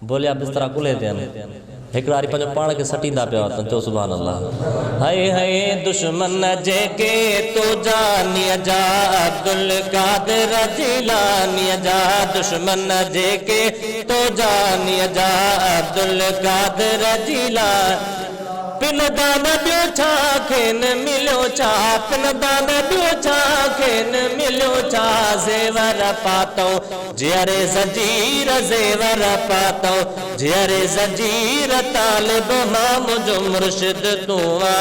बोलिया बिस्तरा कुले थियनि हिकड़ा वरी पंहिंजो पाण खे सटींदा पिया वञनि चओ सुभान अल्लाह हाय हाय दुश्मन जेके तो जानिया जा अब्दुल कादिर जीलानी जा दुश्मन जेके तो जानिया जा अब्दुल कादिर जीलानी पिन दान ॿियो छा खेनि मिलियो छा पिन दान ॿियो छा खेनि मिलियो छा ज़ेवर पातो जियरे ज़ंजीर ज़ेवर पातो जियरे ज़ंजीर तालिब मां मुंहिंजो मुर्शिद तूं आ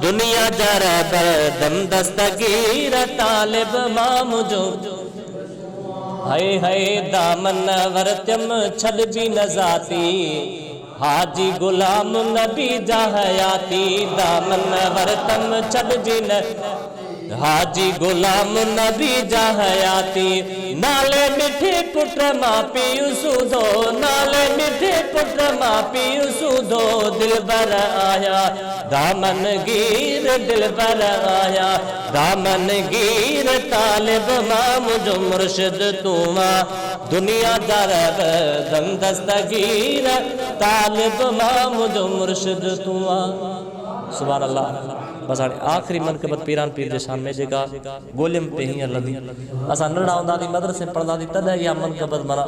दुनिया जा रहबर दस्तगीर तालिब मां मुंहिंजो हाय हाय दामन वरतम छॾ बि न ज़ाती हाजी गुलाम नबी जा हयाती दामन वरतम छॾ बि न हाजी गुलाम नबी जा हयाती नाले मिठे पुट मां पीउ सूधो नाले मिठे पुट मां पीउ सूधो दिलबर आया दामन गिर दिलबर आया दामन गिर तालिब मां मुंहिंजो मुर्शिद तूं आ दुनिया जा रहबर दस्तगीर तालिब मां मुंहिंजो मुर्शिद तूं आ सुभान अल्लाह। बस हाणे आख़िरी मनक़बत पीरान पीर जे शान में जेका गोलियम पे हींअर लधी असां नंढड़ा हूंदा हुआसीं मदरसे में पढ़ंदा हुआसीं तॾहिं इहा मनक़बत माना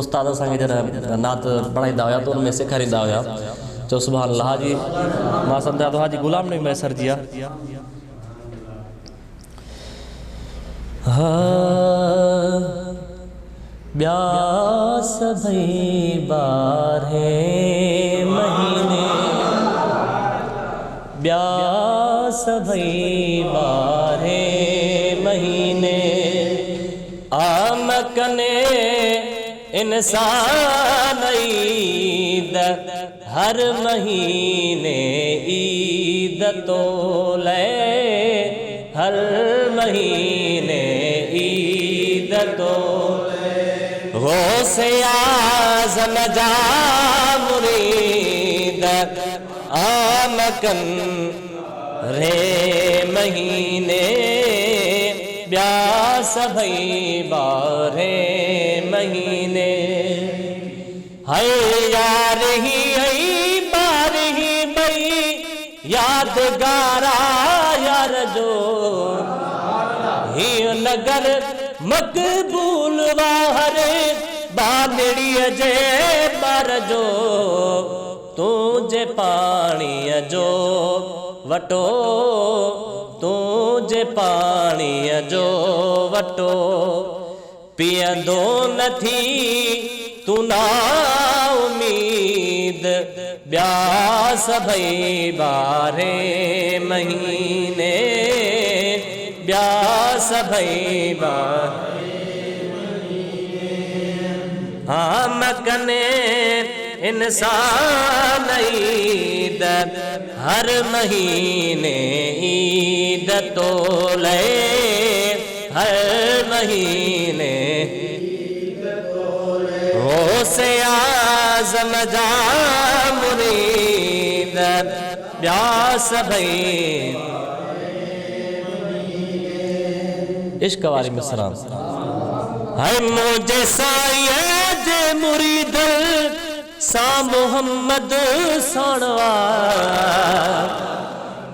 उस्ताद असांखे जॾहिं नात पढ़ाईंदा हुया त उन में सेखारींदा हुया चओ सुभान अल्लाह हाजी मां सम्झा थो हाजी गुलाम नबी मैसर जी आहे ॿिया सभई 12 महीने ॿिया सभई 12 महीने आम कने इंसान ईद हर महीने ईद तो ले हर महीने ईद तो गौसे आज़म जा मुरीद आमकन रे महीने ॿिया सभई 12 महीने हाय यार ही आई बार ही बई यादगारा यार जो ही नगर मक़बूल वाहर बांदड़ीअ जे ॿार जो तूं जे पाणीअ जो वटो तूं जे पाणीअ जो वटो पीअंदो न थी तूं ना उमीद ॿिया सभई 12 महीने ॿिया सभई 12 आम कने इंसान ईद हर महीने ईद तो ले हर महीने गौसे आज़म जा मुरीद ॿिया सभई इश्क वारी मिसरान हाय मुझे साईं जे मुरीद सा मोहम्मद साणवा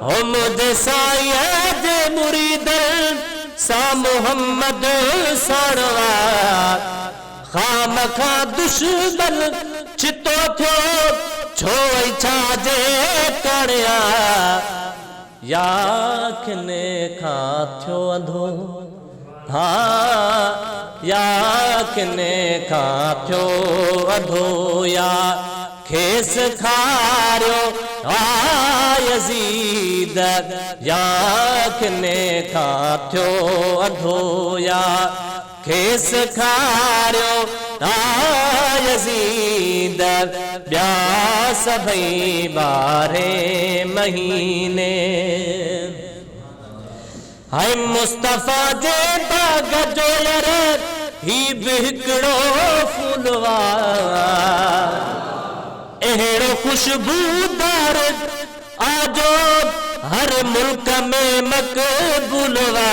हो मुझे साईं जे मुरीद सा मोहम्मद साणवा खाम खा दुश्मन चितो थियो छो छा जे कड़िया या किने खा थियो अंधो हाँ या किने खा थियो अधो या खेस खारियो यज़ीद या किने खा थियो अधो या खेस खारियो यज़ीद ॿिया सभई 12 महीने हाय मुस्तफ़ा जे बाग जो यार ही बि हिकिड़ो फूलवा अहिड़ो खुशबूदार आजो हर मुल्क में मक़बूलवा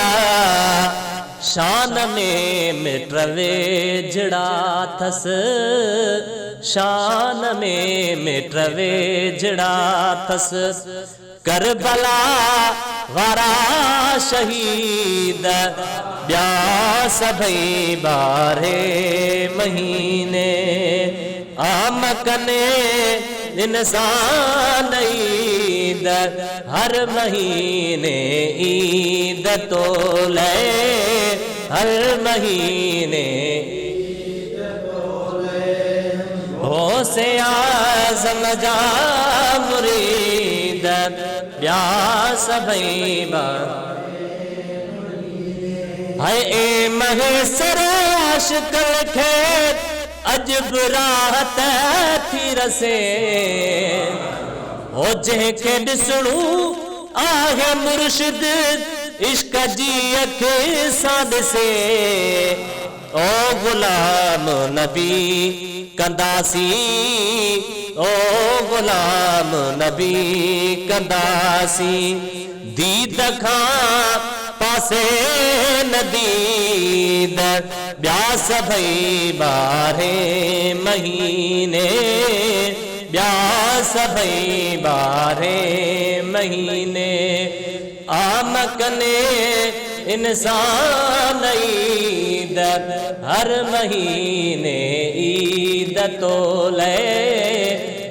शान में मिटवे जड़ा थस शान में मिटवे जड़ा थस करबला वारा शहीद ॿिया सभई 12 महीने आमकने इंसान ईद हर महीने ईद तो ले हर महीने हो से आज़म जा मुरीद ब्यास भईबा है ए महेसर आशिकल खेत अजब राहत थी रसे हो जंहिंखे ॾिसणू आहे मुर्शिद इश्क जी अखि सां ॾिसे ओ गुलाम नबी कंदासी ओ गुलाम नबी कंदासी दीद खां पासे नदीद ब्यास भई 12 महीने ब्यास भई 12 महीने आमकने इंसान ईद हर महीने ईद तो ले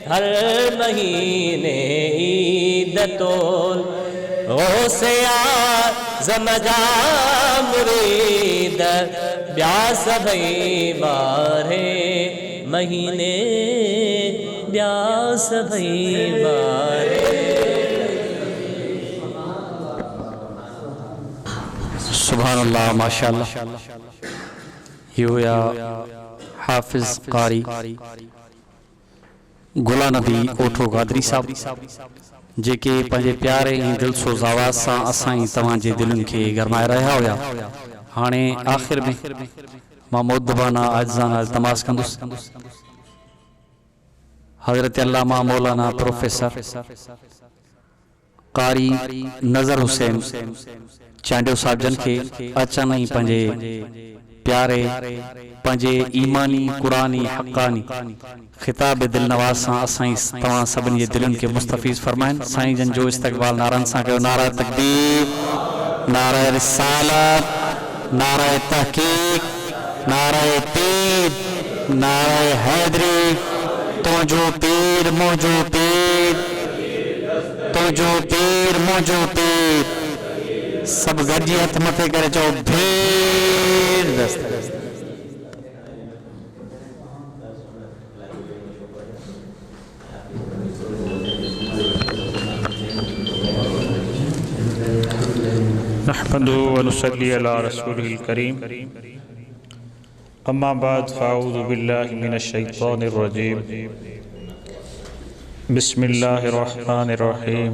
हर महीने ईद तो ओ से आज़म जा मुरीद ब्यास भई 12 महीने ब्यास भई 12 सुभानअल्लाह माशाअल्लाह। ये हुआ हाफिज कारी गुलाम नबी ओठो गादरी साहब जेके पंहिंजे प्यारे ऐं दिलसोज़ आवाज़ सां असां तव्हांजे दिलनि खे गरमाए रहिया हुया। हाणे आख़िर में मां मुअद्दबाना आजिज़ाना इल्तिमास कंदुसि हज़रत अल्लामा मौलाना प्रोफेसर कारी नज़र हुसैन चांडियो साहब जन के अचन ही पंजे प्यारे पंजे ईमानी कुरानी हक़ानी खिताब दिल नवाज सां असाई तमाम सबन ये दिलन के मुस्तफीज फरमाइन। साईं जन जो इस्तकबाल नारन सां कयो। नारा तकबीर, नारा रिसालत, नारा तहकीक, नारा पीर, नारा हैदरी। तुझो पीर मुझो पीर, तुझो पीर मुझो पीर। सब गॾिजी हथ मथे करे चओ भीड़ दस्त। नहमदुहु व नुसल्ली अला रसूलिल करीम। अम्मा बाद फ़अऊज़ु बिल्लाहि मिनश शैतानिर रजीम। बिस्मिल्लाहिर रहमानिर रहीम।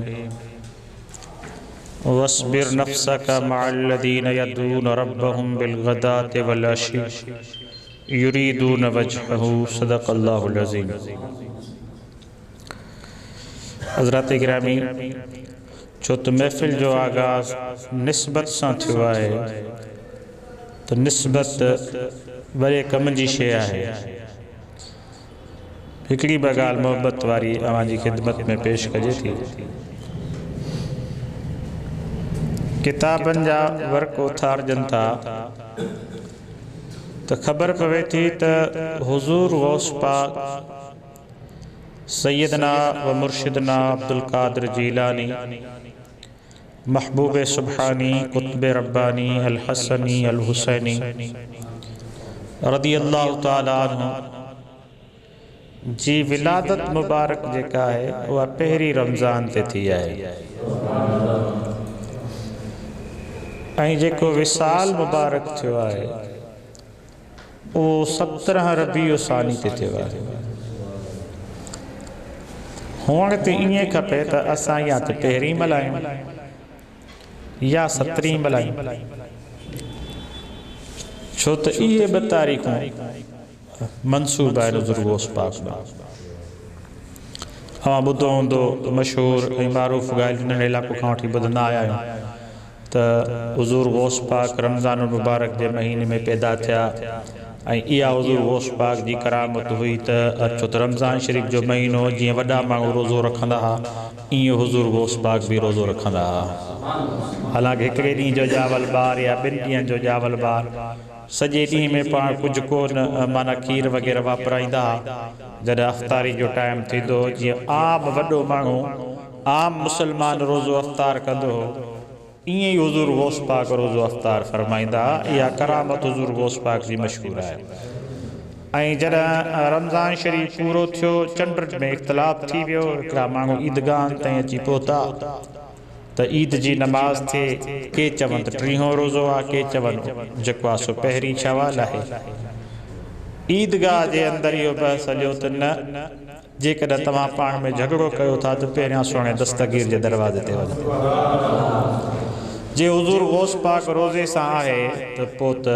वस्बिर नफ्सका मअल्लज़ीन यदऊन रब्बहुम बिलग़दाति वल अशी युरीदून वजहहु। सदक़ल्लाहुल अज़ीम। हज़रात गिरामी, छो तो महफ़िल जो आगाज़ निस्बत सां थियो आहे तो निस्बत वॾे कम जी शइ आहे। हिकिड़ी ॿ ॻाल्हि मोहबत वारी अव्हांजी ख़िदमत में पेश कजे थी। किताबनि जा वर्क उथारजनि था तो ख़बर पवे थी त हुज़ूर गौस पाक सैयदना व मुर्शिदना अब्दुल कादिर जीलानी महबूब सुब्हानी कुतुब रब्बानी अल हसनी अल हुसैनी रदियल्लाहु ताला अन्हु जी विलादत मुबारक जेका है वह पहिरीं रमज़ान ते थी आहे ऐं जेको विसाल मुबारक थियो आहे वो 17 रबीउ सानी ते थियो आहे। हुअण ते ईअं खपे त असां या त पहिरीं मल्हायूं या 17 मल्हायूं, छो त इहे 2 तारीख़ूं मंसूब आहिनि हुज़ूर गौस पाक ॾांहुं। अवां ॿुधो हूंदो मशहूर ऐं मारूफ़ ॻाल्हि हिन इलाइक़ो खां वठी ॿुधंदा आया आहियूं त हुज़ूर गौस पाक रमज़ान मुबारक जे महीने में पैदा थिया ऐं इहा हुज़ूर गौस पाक जी करामत हुई त छो त रमज़ान शरीफ़ जो महीनो जीअं वॾा माण्हू रोज़ो रखंदा हुआ ईअं हुज़ूर गौस पाक भी रोज़ो रखंदा हुआ। हालांकि हिकिड़े ॾींहं जो ॼावल ॿार या 2 ॾींहंनि जो ॼावल ॿार सॼे ॾींहं में पाण कुझु कोन माना खीर वग़ैरह वापराईंदा जॾहिं अफ़्तारी जो टाइम थींदो जीअं आम वॾो माण्हू आम मुस्लमान रोज़ो अफ़्तार कंदो हो ईअं ई हुज़ूर गौस पाक रोज़ो अफ़्तार फरमाईंदा। इहा करामत हुज़ूर गौस पाक जी मशहूरु आहे। ऐं जॾहिं रमज़ान शरीफ़ पूरो थियो चंड में इख़्तिलाफ़ थी वियो हिकिड़ा माण्हू ईदगाह ताईं अची पहुता त ईद जी नमाज़ थिए के चवनि त टीहों रोज़ो आहे के चवनि जेको आहे सो पहिरीं शवाल आहे। ईदगाह जे अंदरि इहो बहस हलियो त न जेकॾहिं तव्हां पाण में झगड़ो कयो था त पहिरियां सुहिणे दस्तगीर जे दरवाज़े ते वञो। जे हुज़ूर गौस पाक रोज़े सां आहे त पोइ त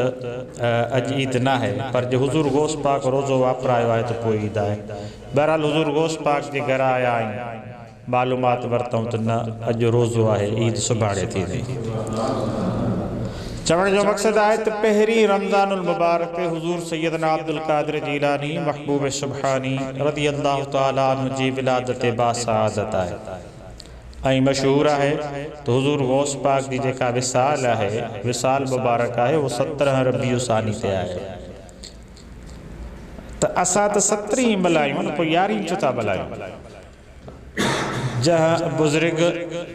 अॼु ईद न आहे, पर जे हुज़ूर गौस पाक रोज़ो वापरायो आहे त पोइ ईद आहे। बहरहाल हुज़ूर गौस पाक जे घर आया आहियूं, मालूमात वरितऊं त न अॼु रोज़ो आहे, ईद सुभाणे थींदी। चवण जो मक़सदु आहे त पहिरीं रमज़ानुल मुबारक ते हुज़ूर सैयदना अब्दुल क़ादिर जीलानी महबूब सुब्हानी रज़ी अल्लाह तआला अन्हु जी विलादत बासआदत आहे। ऐं मशहूरु आहे त हुज़ूर गौस पाक जी जेका विसाल आहे, विसाल मुबारक आहे, उहो 17 रबीउ सानी ते आहे। त असां त 17 मल्हायूं न, पोइ 11 छो था मल्हायूं? जहाँ बुज़ुर्ग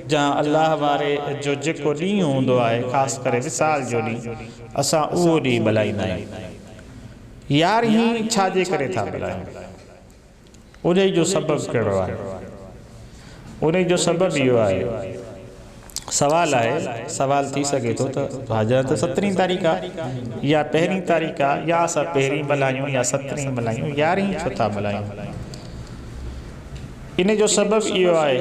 जहाँ अल्लाह वारे जो जेको ॾींहुं हूंदो आहे, ख़ासि करे विसाल जो ॾींहुं, असां उहो ॾींहुं मल्हाईंदा आहियूं। 11 छाजे करे था मल्हायूं? उन जो सबबु कहिड़ो आहे? उन जो सबबु इहो आहे, सवाल आहे, सवाल थी सघे थो त हाज़र त 17 तारीख़ आहे या पहिरीं तारीख़ आहे, या असां पहिरीं मल्हायूं या 17 मल्हायूं, 11 छो था मल्हायूं? इन जो सबबु इहो आहे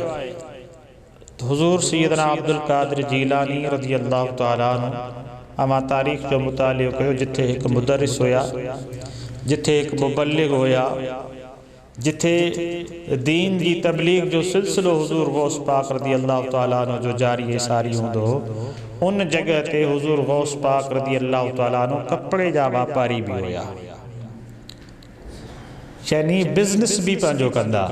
त हुज़ूर सैयदना अब्दुल क़ादिर जीलानी रज़ी अल्लाह तआला अन्हु मां तारीख़ जो मुतालियो कयो, जिथे हिकु मुदरिस हुया, जिथे हिकु मुबल्लिग हुया, जिथे दीन जी तबलीग जो सिलसिलो हुज़ूर गौस पाक रज़ी अल्लाह तआला अन्हु जो जारी सारी हूंदो हो, उन जगह ते हुज़ूर गौस पाक रज़ी अल्लाह तआला अन्हु कपिड़े जा वापारी बि हुया, यानी बिज़नेस बि पंहिंजो कंदा।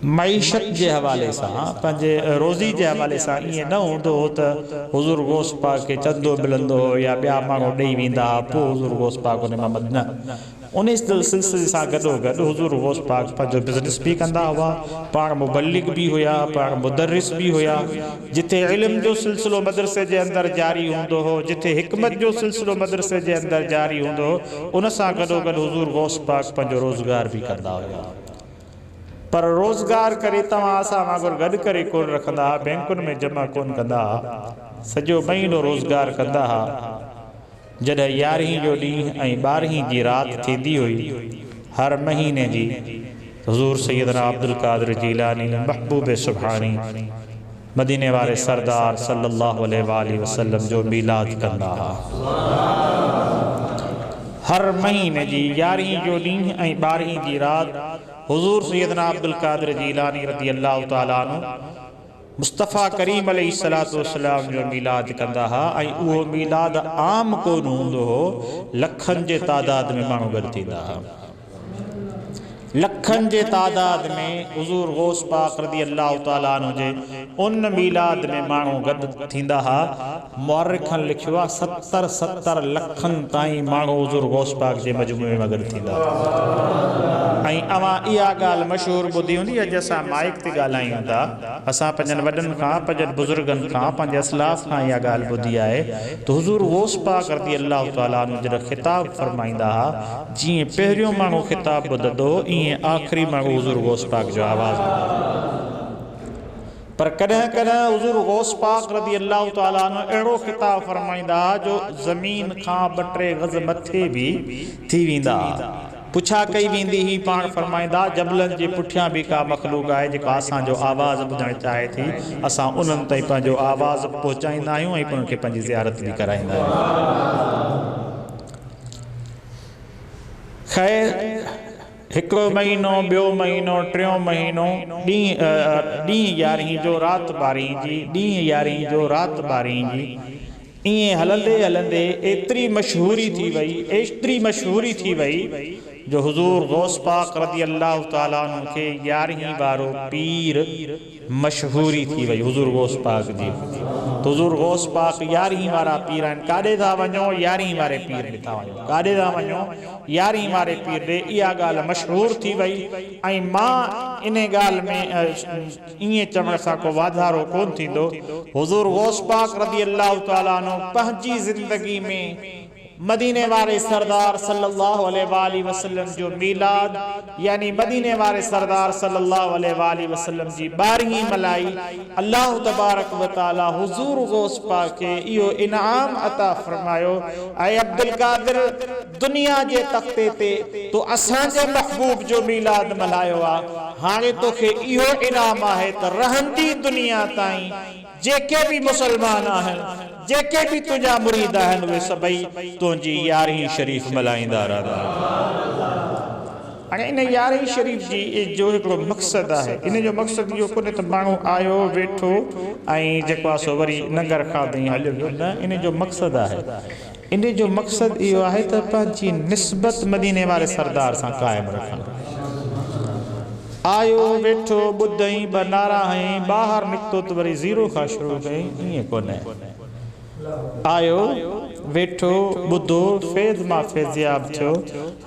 मईशत जे हवाले सां, पंहिंजे रोज़ी जे हवाले सां ईअं न हूंदो हो त हुज़ूर गौस पाक खे चंदो मिलंदो हो या ॿिया माण्हू ॾेई वेंदा हुआ पोइ हुज़ूर गौस पाक उन मां मद न। उन सिलसिले सां गॾोगॾु हुज़ूर गौस पाक पंहिंजो बिज़नेस बि कंदा हुआ, पाण मुबल्लिग बि हुया, पाण मुदरिस बि हुया। जिथे इल्म जो सिलसिलो मदरसे जे अंदरि जारी हूंदो हो, जिथे हिकमत जो सिलसिलो मदरसे जे अंदरि जारी हूंदो हो, उन सां गॾोगॾु हुज़ूर गौस पाक पंहिंजो रोज़गार बि कंदा हुया। पर रोज़गार करे तव्हां असां वांगुरु गॾु करे कोन रखंदा, बैंकुनि में जमा कोन कंदा, सॼो महीनो रोज़गार कंदा हुआ। जॾहिं 11 जो ॾींहुं ऐं 12 जी राति थींदी हुई हर महीने जी, हुज़ूर सैयदना अब्दुल क़ादिर जीलानी महबूब सुब्हानी मदीने वारे सरदार सल्लल्लाहु अलैहि वसल्लम जो मीलाद कंदा हुआ। हर महीने जी 11 जो ॾींहुं ऐं 12 जी राति हुज़ूर सैयदना अब्दुल क़ादिर जीलानी रज़ी अल्लाह तआला अन्हु मुस्तफ़ा करीम अलैहिस्सलातु वस्सलाम जो मीलाद कंदा हुआ। ऐं उहो मीलाद आम कोन हूंदो हो, लखनि जे तादाद में माण्हू गॾु थींदा हुआ। लखनि जे तादाद में हुज़ूर गौस पाक रज़ी अल्लाह तआला अन्हु जे उन मीलाद में माण्हू गॾु थींदा हुआ। मुअर्रिखनि लिखियो आहे 70 लखनि ताईं माण्हू हुज़ूर गौस पाक जे मजमूए में गॾु थींदा हुआ। ऐं अवां इहा ॻाल्हि मशहूरु ॿुधी हूंदी, अॼु असां माइक ते ॻाल्हायूं था, असां पंहिंजनि वॾनि खां, पंहिंजनि बुज़ुर्गनि खां, पंहिंजे असलाफ़ खां इहा ॻाल्हि ॿुधी आहे त हुज़ूर गौस पाक रज़ी अल्लाह तआला अन्हु जॾहिं ख़िताब फरमाईंदा हुआ, जीअं पहिरियों माण्हू ख़िताब ॿुधंदो हो, ईअं आख़िरी माण्हू हुज़ूर गौस पाक जो आवाज़। पर कॾहिं कॾहिं हुज़ूर गौस पाक रज़ी अल्लाह तआला अन्हु अहिड़ो ख़िताब फरमाईंदा जो ज़मीन खां 2-3 गज़ मथे बि थी वेंदा। पुछा कई वेंदी ही, पाण फरमाईंदा जबलनि जे पुठियां बि का मख़लूक आहे जेका असांजो आवाज़ ॿुधणु चाहे थी, असां उन्हनि ताईं पंहिंजो आवाज़ पहुचाईंदा आहियूं ऐं उन्हनि खे पंहिंजी ज़ियारत बि कराईंदा आहियूं। ख़ैर हिकिड़ो महीनो, ॿियो महीनो, टियों महीनो, ॾींहुं 11 जो राति 12 जी, ॾींहुं 11 जो राति 12 जी, ईअं हलंदे हलंदे एतिरी मशहूरी थी वई जो हुजूर गौस पाक रज़ी अल्लाह ताला अन्हु के 11वीं वारो पीर मशहूरी थी वई हुजूर गौस पाक जी। तो हुजूर गौस पाक 11वीं वारा पीर आहिनि। काॾे था वञो 11वीं वारे पीर ॾे था वञो, काॾे था वञो 11वीं वारे पीर ॾे। इहा ॻाल्हि मशहूर थी वई ऐं मां इन ॻाल्हि में ईअं चवण सां को वाधारो कोन थींदो। हुजूर गौस पाक रज़ी अल्लाह ताला अन्हु पंहिंजी ज़िंदगी में मदीने वारे सरदार सल्लल्लाहु अलैहि वसल्लम जो मीलाद यानी मदीने वारे सरदार सल्लल्लाहु अलैहि वसल्लम जी 12वीं मल्हाई। अल्लाह तबारक व तआला हुजूर गौस पाक के इहो इनाम अता फरमायो, ऐं अब्दुल कादिर दुनिया जे तख्ते ते तो असांजे महबूब जो मीलाद मल्हायो आहे। हाणे तोखे इहो इनाम आहे त रहंदी दुनिया ताईं जेके भी मुसलमान आहिनि, जेके भी तुंहिंजा मुरीद आहिनि, उहे सभई तुंहिंजी 11वीं शरीफ़ मल्हाईंदा रहंदा। हाणे इन 11वीं शरीफ़ जी जो हिकिड़ो मक़सदु आहे। इन जो मक़सदु इहो कोन्हे त माण्हू आयो वेठो ऐं जेको आहे सो वरी नंगर खाधई हलियो वियो, न। इन जो मक़सदु आहे, इन जो मक़सदु इहो आहे त पंहिंजी निस्बत मदीने वारे सरदार सां क़ाइमु रखणु। आयो वेठो ॿुधई ॿ नारा हई, ॿाहिरि निकितो त वरी ज़ीरो खां शुरू कई, ईअं कोन्हे। आयो वेठो ॿुधो फैज़ मां फैज़याब थियो,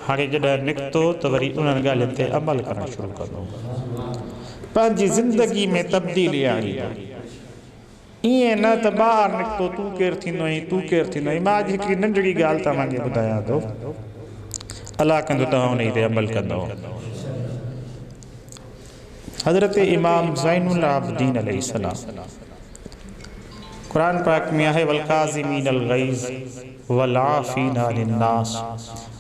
हाणे जॾहिं निकितो त वरी उन्हनि ॻाल्हियुनि ते अमल करणु शुरू कंदो, पंहिंजी ज़िंदगी में तब्दीली आणी। ईअं न त ॿाहिरि निकितो तूं केरु थींदो आहीं, तूं केरु थींदो आहीं। मां अॼु हिकिड़ी नंढड़ी ॻाल्हि तव्हांखे ॿुधायां थो, अलाह कंदो तव्हां उन ते अमल कंदो। हज़रत इमाम ज़ैनुल आबिदीन अलैहिस्सलाम कुरान पाक में आहे वल काज़िमीनल गैज़ वल आफ़ीना अनिन नास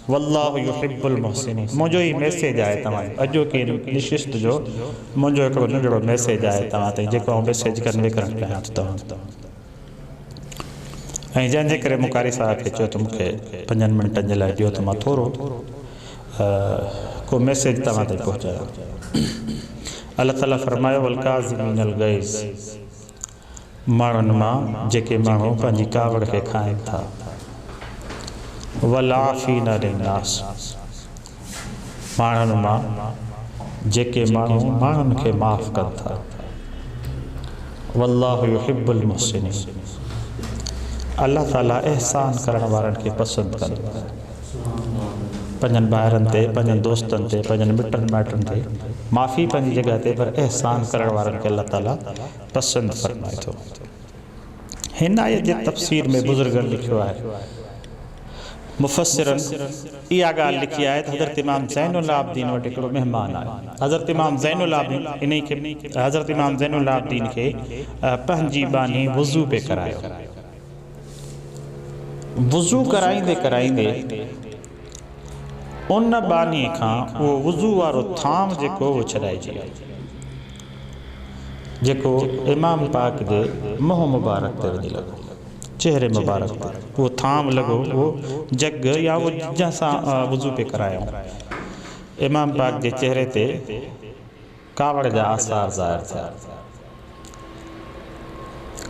वल्लाहु युहिब्बुल मुहसिनीन। मुंहिंजो ई मैसेज आहे तव्हां अॼोकी निशिस्त जो, मुंहिंजो हिकिड़ो नंढड़ो मैसेज आहे तव्हां ताईं, जेको आउं मैसेज कन्वे करणु चाहियां थो तव्हां। ऐं जंहिंजे करे मुकारी साहिब खे चयो त मूंखे 5 मिंटनि जे लाइ ॾियो त मां थोरो को मैसेज तव्हां ताईं पहुचायां। अल्लाह ताला फरमायो वल काज़िमीनल गैज़, माण्हुनि मां जेके माण्हू पंहिंजी कावड़ खे खाइनि था, वल आफ़ीना अनिन नास, माण्हुनि मां जेके माण्हू माण्हुनि खे माफ़ कनि था, वल्लाहु युहिब्बुल मुहसिनीन, अल्लाह ताला एहसान करण वारनि खे पसंदि कंदो आहे। पंहिंजनि ॿाहिरनि ते, पंहिंजनि दोस्तनि ते, पंहिंजनि मिटनि माइटनि ते माफ़ी पंहिंजी जॻह ते, पर एहसान करण वारनि खे अल्लाह ताला पसंदि फरमाए थो। हिन आयत जे तफ़सीर में बुज़ुर्गनि लिखियो आहे, मुफ़स्सिरनि इहा ॻाल्हि लिखी आहे त हज़रत इमाम ज़ैनुल आबिदीन वटि हिकिड़ो महिमान आयो। हज़रत इमाम ज़ैनुल आबिदीन इन खे हज़रत इमाम ज़ैनुल आबिदीन खे पंहिंजी बानी वुज़ू पे करायो। वुज़ू कराईंदे कराईंदे उन बानी खां उहो वुज़ू वारो थाम जेको उहो छॾाइजी वियो, जेको इमाम पाक जे मुंहुं मुबारक ते वञी लॻो, चेहरे मुबारक ते उहो थाम लॻो, उहो जग या उहो जंहिंसां वुज़ू पे करायो। इमाम पाक जे चेहरे ते कावड़ जा आसार ज़ाहिर थिया।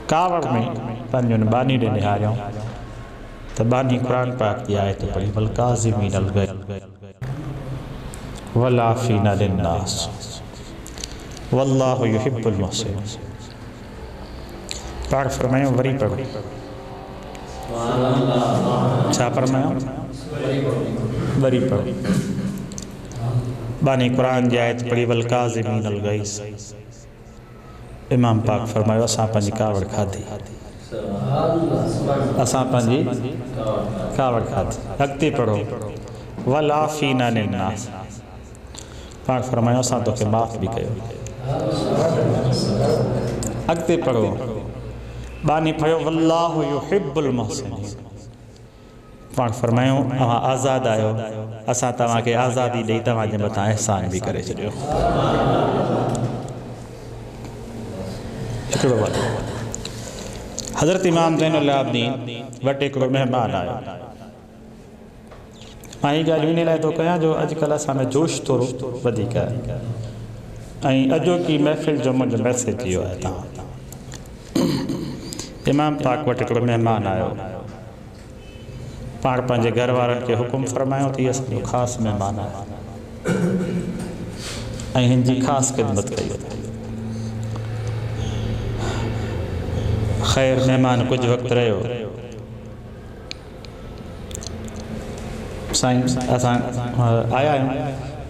कावड़ में पंहिंजो बानी ॾे निहारियऊं त बानी कुरान पाक जी आयत पढ़ी वल काज़िमीनल गैज़ वल आफ़ीना अनिन नास वल्लाहु युहिब्बुल मुहसिनीन। पाक फरमायो वरी पढ़ो, छा फरमायो? वरी पढ़ो। बानी कुरान जी आयत पढ़ी वल काज़िमीनल गैज़। इमाम पाक फरमायो असां पंहिंजी कावड़ खाधी, असां पंहिंजी कावड़ खाधी। अॻिते पढ़ो वल आफ़ीना अनिन नास। पाक फरमायो असां तोखे माफ़ बि कयो। अॻिते पढ़ो बानी पढ़ो वल्लाहु युहिब्बुल मुहसिनीन। पाक फरमायो तव्हां आज़ाद आहियो, असां तव्हांखे आज़ादी ॾेई तव्हांजे मथां एहसान बि करे छॾियो। हिकिड़ो वॾो हज़रत इमाम ज़ैनुल आबिदीन वटि हिकिड़ो महिमान आयो। मां हीअ ॻाल्हि इन लाइ थो कयां जो अॼुकल्ह असां में जोश थोरो वधीक आहे, ऐं अॼोकी महफ़िल जो मुंहिंजो मैसेज इहो आहे तव्हां। इमाम पाक वटि हिकिड़ो महिमान आयो, पाण पंहिंजे घर वारनि खे हुकुम फरमायो त हीअ असांजो ख़ासि महिमान आहे ऐं हिन जी ख़ासि ख़िदमत कई। ख़ैर महिमान कुझु वक़्तु रहियो, साईं असां आया आहियूं,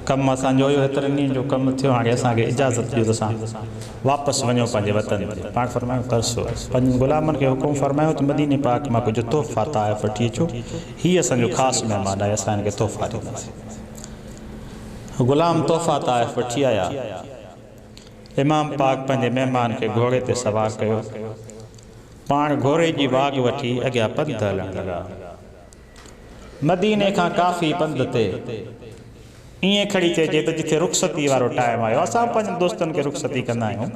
कमु असांजो हुयो, हेतिरनि ॾींहंनि जो कमु थियो, हाणे असांखे इजाज़त ॾियो त असां वापसि वञूं पंहिंजे वतन ते। पाण फरमायो तरसो, पंहिंजनि ग़ुलामनि खे हुकुम फरमायो त मदीने पाक मां कुझु तोहफ़ा ताइफ़ वठी अचो, हीअ असांजो ख़ासि महिमान आहे, असां हिनखे तोहफ़ा ॾींदासीं। ग़ुलाम तोहफ़ा ताइफ़ वठी आया। इमाम पाक पंहिंजे महिमान खे घोड़े ते सवार कयो, पाण घोड़े जी वाग वठी अॻियां पंधु हलणु लॻा। मदीने खां काफ़ी पंध ते ईअं खड़ी चइजे त जिथे रुख़सती वारो टाइम आयो, असां पंहिंजनि दोस्तनि खे रुख़सती कंदा आहियूं,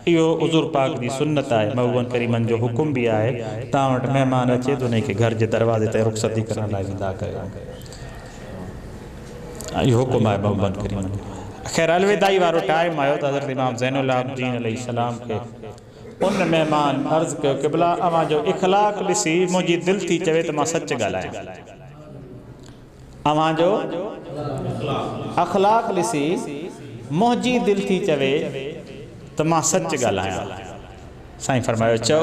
इहो हुज़ूर पाक जी सुन्नत आहे, महबूबनि करीमनि जो हुकुम बि आहे। तव्हां वटि महिमान अचे त उनखे घर जे दरवाज़े ते रुख़सती करण लाइ विदा कयो, इहो हुकुम आहे महबूबनि करीमनि जो। ख़ैर अलविदाई वारो टाइम आयो त हज़रत इमाम ज़ैनुल आबिदीन अलैहिस्सलाम खे उन महिमान अर्ज़ु कयो कि भला अव्हां जो इख़लाक़ ॾिसी मुंहिंजी दिलि थी चवे त मां सच ॻाल्हायां, अव्हां जो अख़लाक़ ॾिसी मुंहिंजी दिलि थी चवे त मां सच ॻाल्हायां। साईं फरमायो चओ।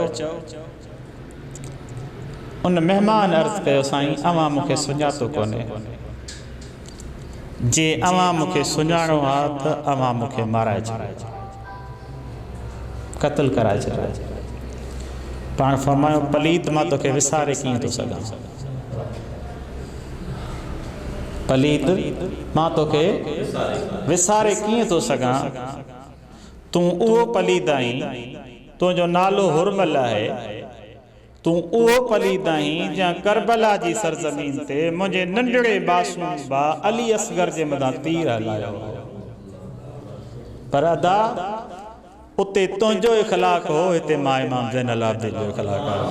उन महिमान अर्ज़ु कयो, साईं अव्हां मूंखे सुञातो कोन्हे, जे अव्हां मूंखे सुञाणो आहे त अव्हां मूंखे माराए छॾियो, क़त्ल कराए छॾियो। पाण फरमायो पलीत मां तोखे विसारे कीअं थो सघां, पलीत मां तोखे विसारे कीअं थो सघां, तूं उहो पलीत आहीं, तुंहिंजो नालो हुरमल आहे, तूं उहो पलीत आहीं जंहिं करबला जी सरज़मीन ते मुंहिंजे नंढड़े मासूम भाउ अली असगर जे मथां तीर हलायो, पर अदा उते तुंहिंजो इख़लाक़ हो, हिते मां इमाम ज़ैनुल आबिदीन जो इख़लाक़ आहे।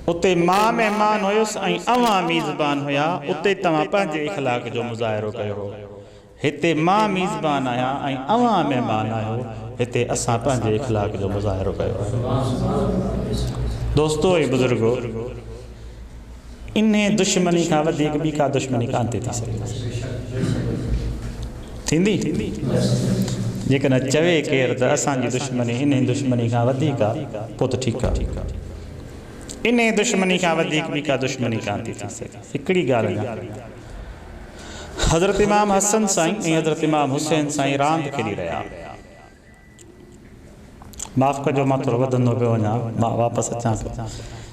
उते मां महिमान हुयुसि ऐं अव्हां मीज़बान हुया, उते तव्हां पंहिंजे इख़लाक़ जो मुज़ाहिरो कयो हो, हिते मां मीज़बान आहियां ऐं अव्हां महिमान आहियो, हिते असां पंहिंजे इख़लाक़ जो मुज़ाहिरो कयो। दोस्तो ऐं बुज़ुर्गो, इन दुश्मनी खां वधीक ॿी का दुश्मनी कान थी सघे, थींदी जेकॾहिं चवे केरु त असांजी दुश्मनी इन दुश्मनी खां वधीक आहे, पोइ त ठीकु आहे, इन दुश्मनी खां वधीक ॿी का दुश्मनी कान थी सघे। हिकिड़ी ॻाल्हि आहे, हज़रत इमाम हसन साईं ऐं हज़रत इमाम हुसैन साईं रांदि खेॾी रहिया, माफ़ कजो मां थोरो वधंदो पियो वञा, मां वापसि अचां पियो।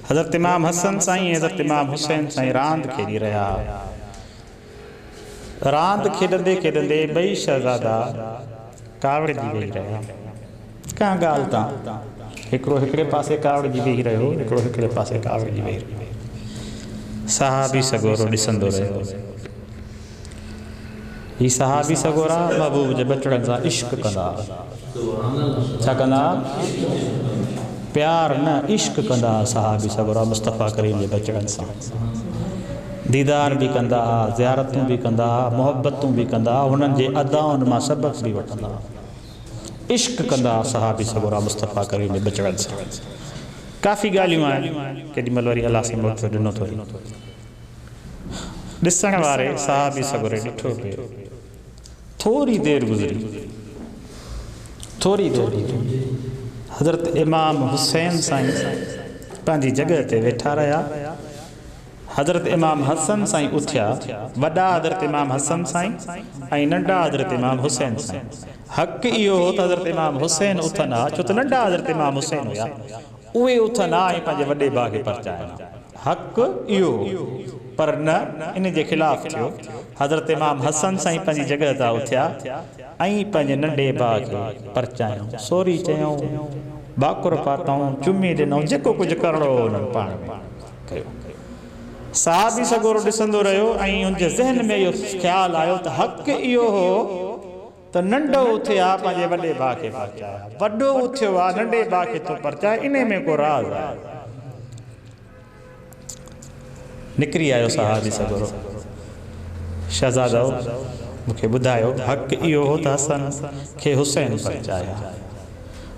हज़रत इमाम हसन साईं ऐं हज़रत इमाम हुसैन साईं रांदि खेॾी रहिया। रांदि खेॾंदे खेॾंदे ॿई शहज़ादा कावड़जी वेही रहिया। का ॻाल्हि तां हिकिड़ो हिकिड़े पासे कावड़जी वेही रहियो, हिकिड़ो हिकिड़े पासे कावड़जी वेही रहियो। सहाबी सगोरो ॾिसंदो रहियो। ही सहाबी सगोरा महबूब जे बचड़नि सां इश्क कंदा। छा कंदा? प्यार न इश्क कंदा। सहाबी सगोरा मुस्तफ़ा करीम जे बचड़नि सां दीदार भी कंदा, ज़ियारतूं भी कंदा, मोहब्बतूं भी कंदा, हुननि जे अदाउनि मां सबक़ भी वठंदा, इश्क कंदा सहाबी सगोरा मुस्तफ़ा करीम जे बचड़नि सां। काफ़ी ॻाल्हियूं आहिनि, केॾीमहिल वरी अलाह सां मौक़ो ॾिनो थोरी। ॾिसण वारे सहाबी सगोरे ॾिठो पियो, थोरी देरि गुज़री, थोरी देरि हज़रत इमाम हुसैन साईं पंहिंजी जॻह ते वेठा रहिया। हज़रत इमाम हसन साईं उथिया, वॾा हज़रत इमाम हसन साईं ऐं नंढा हज़रत इमाम हुसैन साईं। हक़ इहो हो त हज़रत इमाम हुसैन उथंदा, छो त नंढा हज़रत इमाम हुसैन हुया, उहे उथंदा ऐं पंहिंजे वॾे भाउ खे परचाईंदा। हक़ इहो पर न इन जे ख़िलाफ़ थियो। हज़रत इमाम हसन साईं पंहिंजी जॻह तां उथिया ऐं पंहिंजे नंढे भाउ खे परचायूं, सोरी चयूं, बाकुर पातऊं, चुमी ॾिनऊं, जेको कुझु करिणो हो हुननि पाण में कयो। सहाबी सगोरो ॾिसंदो रहियो ऐं हुनजे ज़हन में इहो ख़्यालु आयो त हक़ इहो हो त नंढो उथिया पंहिंजे वॾे भाउ खे परचाया, वॾो उथियो आहे नंढे भाउ खे थो परचाए, इन में को राज़ आहे। निकिरी आयो सहाबी सगोरो, शहज़ादो मूंखे ॿुधायो हक़ इहो हो त हसन खे हुसैन परचाया।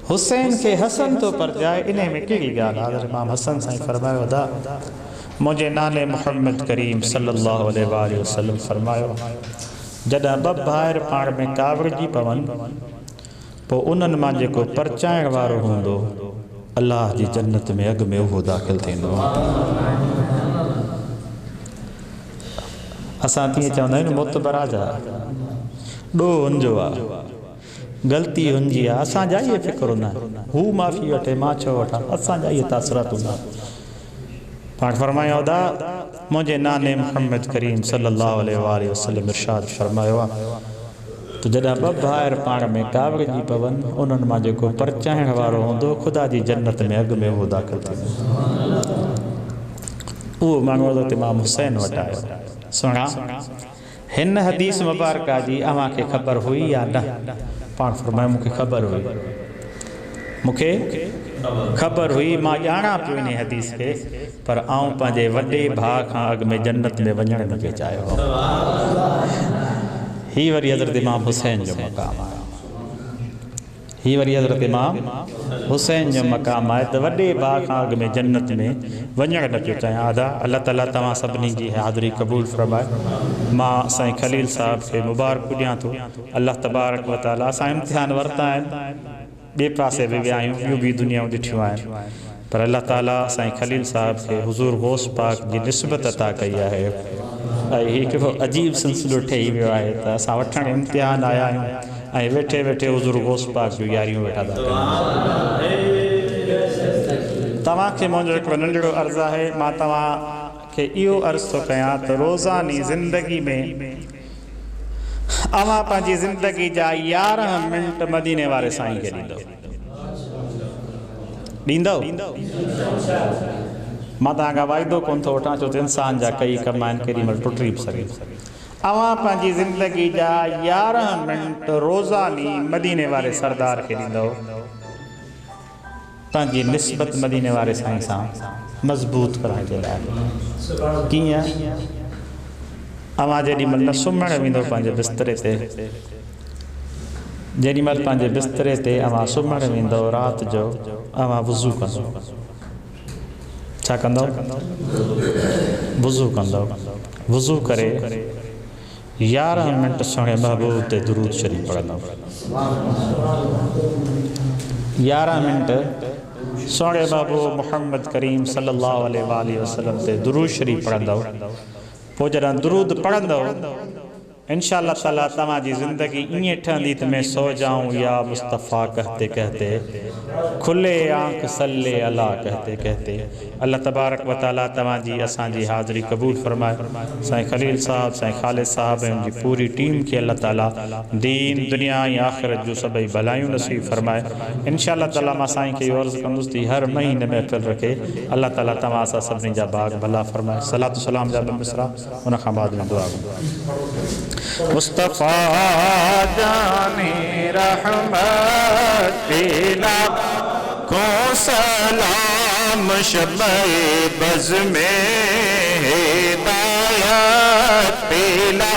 हुसैन खे हसन तो परजाए, इन में कहिड़ी ॻाल्हि आहे? हज़रत इमाम हसन साईं फरमायो दा मुंहिंजे नाले मुहम्मद करीम सल्लल्लाहु अलैहि वसल्लम फरमायो जॾहिं ॿ भाइर पाण में कावड़जी पवनि पोइ उन्हनि मां जेको परचाइण वारो हूंदो अल्लाह जी जन्नत में अॻु में उहो दाख़िल थींदो। असां तीअं चवंदा आहियूं मोतबरा जा ॾोह हुनजो आहे, ग़लती हुनजी आहे, असांजा इहे फ़िक्र हूंदा आहिनि, हू माफ़ी वठे मां छो वठां, असांजा इहे तासुरात हूंदा। पाण फरमायो दा मुंहिंजे नाने मुहम्मद करीम सल्लल्लाहु अलैहि वसल्लम इरशाद फरमायो आहे त जॾहिं ॿ भाइर पाण में कावड़जी पवनि उन्हनि मां जेको परचाइण वारो हूंदो ख़ुदा जी जन्नत में अॻु में उहो दाख़िल थींदो। उहो माण्हू हज़रत इमाम हुसैन वटि आयो। सुणा हिन हदीस मुबारका जी अव्हांखे ख़बर हुई या न? पाण फरमायो मूंखे ख़बर हुई, मूंखे ख़बर हुई, मां ॼाणा पियो इन हदीस खे, पर आऊं पंहिंजे वॾे भाउ खां अॻु में जन्नत में वञणु न पियो चाहियो। ही वरी हज़रत इमाम हुसैन जो मक़ाम आहे, ही वरी हज़रत इमाम हुसैन जो मक़ाम आहे त वॾे भाउ खां अॻु में जन्नत में वञणु न पियो चाहियां। आदा अल्लाह ताला तव्हां सभिनी जी हाज़िरी क़बूल फरमाए। मां साईं खलील साहब खे मुबारक ॾियां थो। अल्लाह तबारक व तआला असां इम्तिहान वरिता आहिनि, ॿिए पासे बि विया आहियूं, ॿियूं बि दुनियाऊं ॾिठियूं आहिनि, पर अल्लाह ताला साईं खलील साहब खे हुज़ूर गौस पाक जी निस्बत अता कई आहे। ऐं हिकिड़ो अजीब सिलसिलो ठही वियो आहे त असां वठणु इम्तिहान आया आहियूं ऐं वेठे वेठे हुज़ूर गौस पाक जूं यारियूं वेठा था कयूं। तव्हांखे मुंहिंजो हिकिड़ो नंढड़ो अर्ज़ु आहे, मां तव्हांखे इहो अर्ज़ु थो कयां त रोज़ानी ज़िंदगी में अव्हां पंहिंजी ज़िंदगी जा 11 मिंट मदीने वारे साईं खे ॾींदव। मां तव्हांखां वाइदो कोन थो वठां, छो त इंसान जा कई कम आहिनि, केॾी महिल टुटी बि सघे। अव्हां पंहिंजी ज़िंदगी जा 11 मिंट रोज़ानी मदीने वारे सरदार खे ॾींदव, पंहिंजी निस्बत मदीने वारे साईं सां मज़बूत करण जे लाइ। कीअं? अव्हां जेॾी महिल न सुम्हणु वेंदव पंहिंजे बिस्तरे ते, जेॾी महिल पंहिंजे बिस्तरे ते अव्हां सुम्हणु वेंदव राति जो, अव्हां वुज़ू कंदव। छा कंदव? वुज़ू कंदव। वुज़ू करे 11 मिंट सुहिणे महबूब ते दुरूद शरीफ़ पढ़ंदव। 11 मिंट सुहिणे महबूब मुहम्मद करीम सल्लल्लाहु अलैहि वसल्लम ते दुरूद शरीफ़ पढ़ंदव। पोइ जॾहिं दुरूद पढ़ंदव इंशाअल्लाह ताला तव्हांजी ज़िंदगी ईअं ठहंदी त मैं सो जाऊं या मुस्तफ़ा कहते कहते, खुले आंख सल्ले अला कहते कहते। अल्लाह तबारक व तआला तव्हांजी असांजी हाज़िरी क़बूल फरमाए। साईं खलील साहब, साईं ख़ालिद साहब ऐं उनजी पूरी टीम खे अल्लाह ताला दीन दुनिया ऐं आख़िरत जूं सभई भलायूं नसीब फरमाए। इंशाअल्लाह ताला मां साईं खे इहो अर्ज़ु कंदुसि त हर महीने महफ़िल रखे अल्लाह ताला तव्हां असां सभिनी जा बाग भला फरमाए। सलात सलाम जा मिसरा उन खां बाद में दुआ। मुस्तफ़ा जाने रहमत को सलाम शब बज़ में हिदायत पेला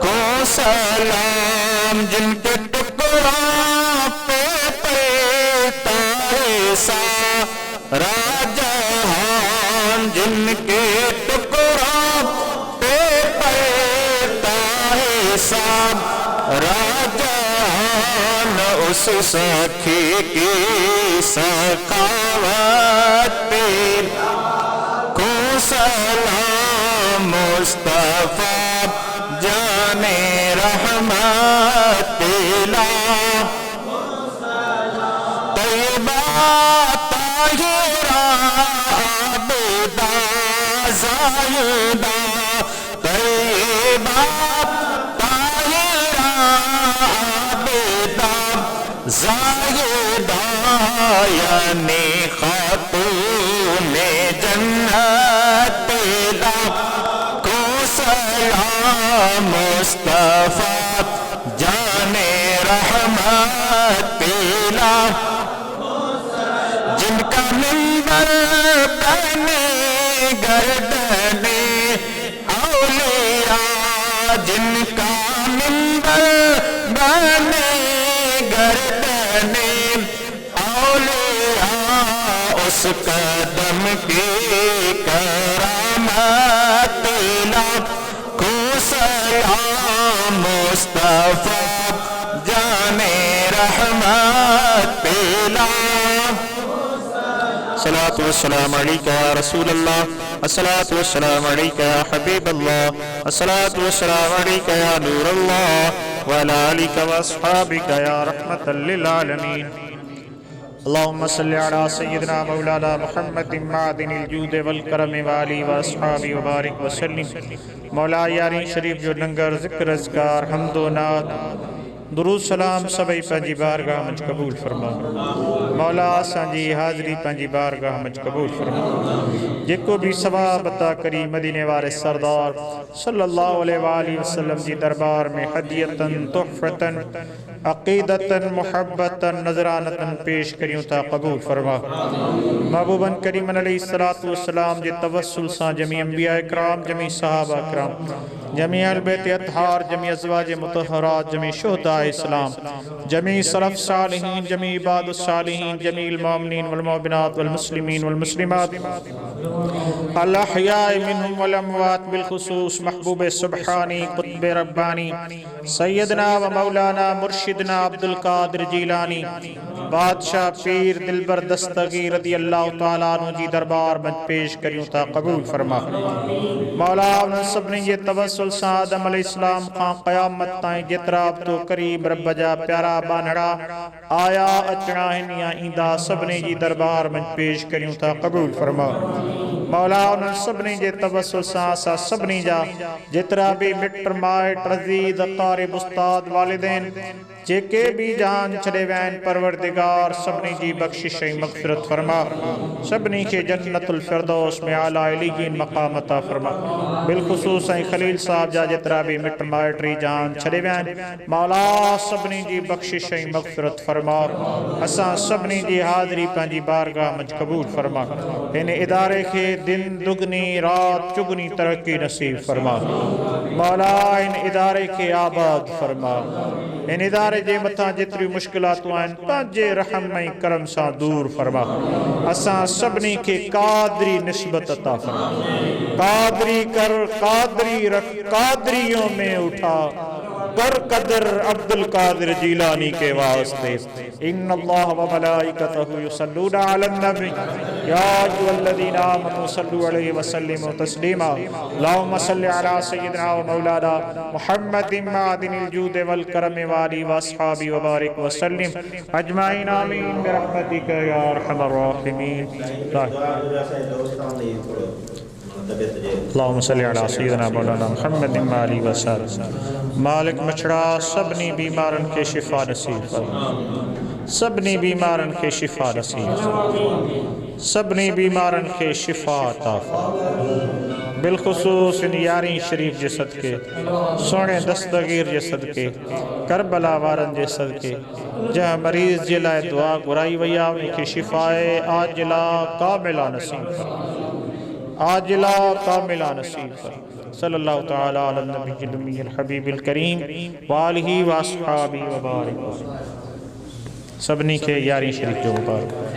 को सलाम जिनके टुकड़ा पे पलता है सारा जहान, जिनके टुकड़ा पे पलता है सारा जहान, उस सखी की सखावत पे को सलाम। मुस्तफ़ा जाने रहमत पेला तैयबा ताहिरा आबिदा ज़ाहिदा, तैयबा ताहिरा आबिदा ज़ाहिदा, यानी खातूने जन्नत पेला को सलाम। मुस्तफ़ा जाने रहमत पेला जिनका मिंबर बने गर्दने औलिया, जिनका मिंबर बने गर्दने उस कदम की करामत को सलाम मुस्तफा जाने रहमत पिला। अस्सलातु वस्सलामु अलैका या रसूल अल्लाह, अस्सलातु वस्सलामु अलैका या हबीब अल्लाह, अस्सलातु वस्सलामु अलैका या नूर अल्लाह व अला आलिका व अस्हाबिका या रहमतल लिल आलमीन। अल्लाहुम्मा सल्लि अला सय्यिदिना मौलाना मुहम्मदिन मादिनिल जूद वल करम व आलिहि व अस्हाबिहि व बारिक व सल्लिम। मौला यारी शरीफ जो लंगर ज़िक्र अज़कार हम्दो नात दुरूद सलाम सभई पंहिंजी बारगाह मंझ क़बूल फरमा। मौला असांजी हाज़िरी पंहिंजी बारगाह मंझ क़बूल फरमा। जेको भी सवाब अता करी मदीने वारे सरदार सल्लल्लाहु अलैहि वसल्लम जी दरबार में हदियतन तुहफ़तन अक़ीदतन मुहब्बतन नज़रानतन पेश करियूं था क़बूल फरमा। महबूबन करीमन अलैहिस्सलातु वस्सलाम जे तवस्सुल सां जमी अंबिया इकराम, जमी सहाबा इकराम, जमी अहल बैत अतहार, जमी अज़वाज मुतहहरात, जमी शुहदा इस्लाम, जमी सलफ़ सालिहीन, जमी इबादुस सालिहीन, जमील मोमिनीन वल मोमिनात वल मुस्लिमीन वल मुस्लिमात अल अहयाए मिनहुम वल अमवात बिलखुसूस महबूब सुब्हानी कुतुब रब्बानी सैयदना व मौलाना मुर्शिदना अब्दुल कादिर जीलानी बादशाह पीर दिलबर दस्तगीर रज़ियल्लाहु तआला अन्हु जी दरबार में पेश करियूं था क़बूल फरमा। मौला उन्हनि सभिनी जे तवस्सुल सां आदम अलैहिस्सलाम खां क़यामत ताईं जेतिरा बि तो करीब रब जा प्यारा बानड़ा आया अचणा आहिनि या ईंदा सभिनी जी दरबार में पेश करियूं था क़बूल फरमा। मौला उन्हनि सभिनी जे तवस्सुल सां असां सभिनी जा जेतिरा भी मिट माइट अज़ीज़ अक़ारिब उस्ताद वालिदैन जेके भी जान छॾे विया आहिनि परवरदिगार सभिनी जी बख़्शिश ऐं मग़फ़िरत फरमा। सभिनी खे जन्नतुल फ़िरदौस में आला इलीयीन मक़ाम अता फरमा। बिलख़ुसूस ऐं खलील साहब जा जेतिरा भी मिट माइट जान छॾे विया आहिनि मौला सभिनी जी बख़्शिश ऐं मग़फ़िरत फरमा। असां सभिनी जी हाज़िरी पंहिंजी बारगाह मंझ क़बूल फरमा। हिन इदारे खे दिन दुगनी रात चुगनी तरक्की नसीब फरमा। मौला इन इदारे खे आबाद फरमा। इन इदारे जे मथां जेतिरियूं मुश्किलातूं आहिनि पंहिंजे रहम ऐं करम सां दूर फरमा। असां सभिनी खे क़ादरी निस्बत अता फरमा। क़ादरी कर, क़ादरी रख, क़ादरियों में उठा कर कदर अब्दुल कादिर जीलानी के वास्ते। इन्नल्लाह व मलाइकतहु युसल्लूना अलन नबी या अय्युहल्लज़ीना आमनू सल्लू अलैहि व सल्लिमू तस्लीमा। अल्लाहुम्मा सल्लि अला सय्यिदिना व मौलाना मुहम्मदिन मादिनिल जूद वल करम व आलिहि व अस्हाबिहि व बारिक व सल्लिम अजमाइन आमीन बिरहमतिका या अरहमर राहिमीन। अल्लाहुम्मा सल्लि अला सय्यिदिना मौलाना मुहम्मदिन व आलिहि व सल्लम। मालिक मछड़ा सभिनी बीमारन के शिफा नसीब फरमा। सभिनी बीमारन के शिफा नसीब फरमा। सभिनी बीमारन के शिफा अता फरमा। बिलखुसूस इन यारी शरीफ जे सदके सोने दस्तगीर जे सदके करबला वारन जे सदके जहाँ मरीज़ जे लाए दुआ घुराई वई आहे उनखे शिफाए आजिला कामिला नसीब फरमा। आजिला कामिला नसीब फरमा। सल्लल्लाहु तआला अला नबील उम्मील हबीबिल करीम व आलिहि व अस्हाबिहि व बारिक। सभिनी खे यारी शरीफ जो मुबारक।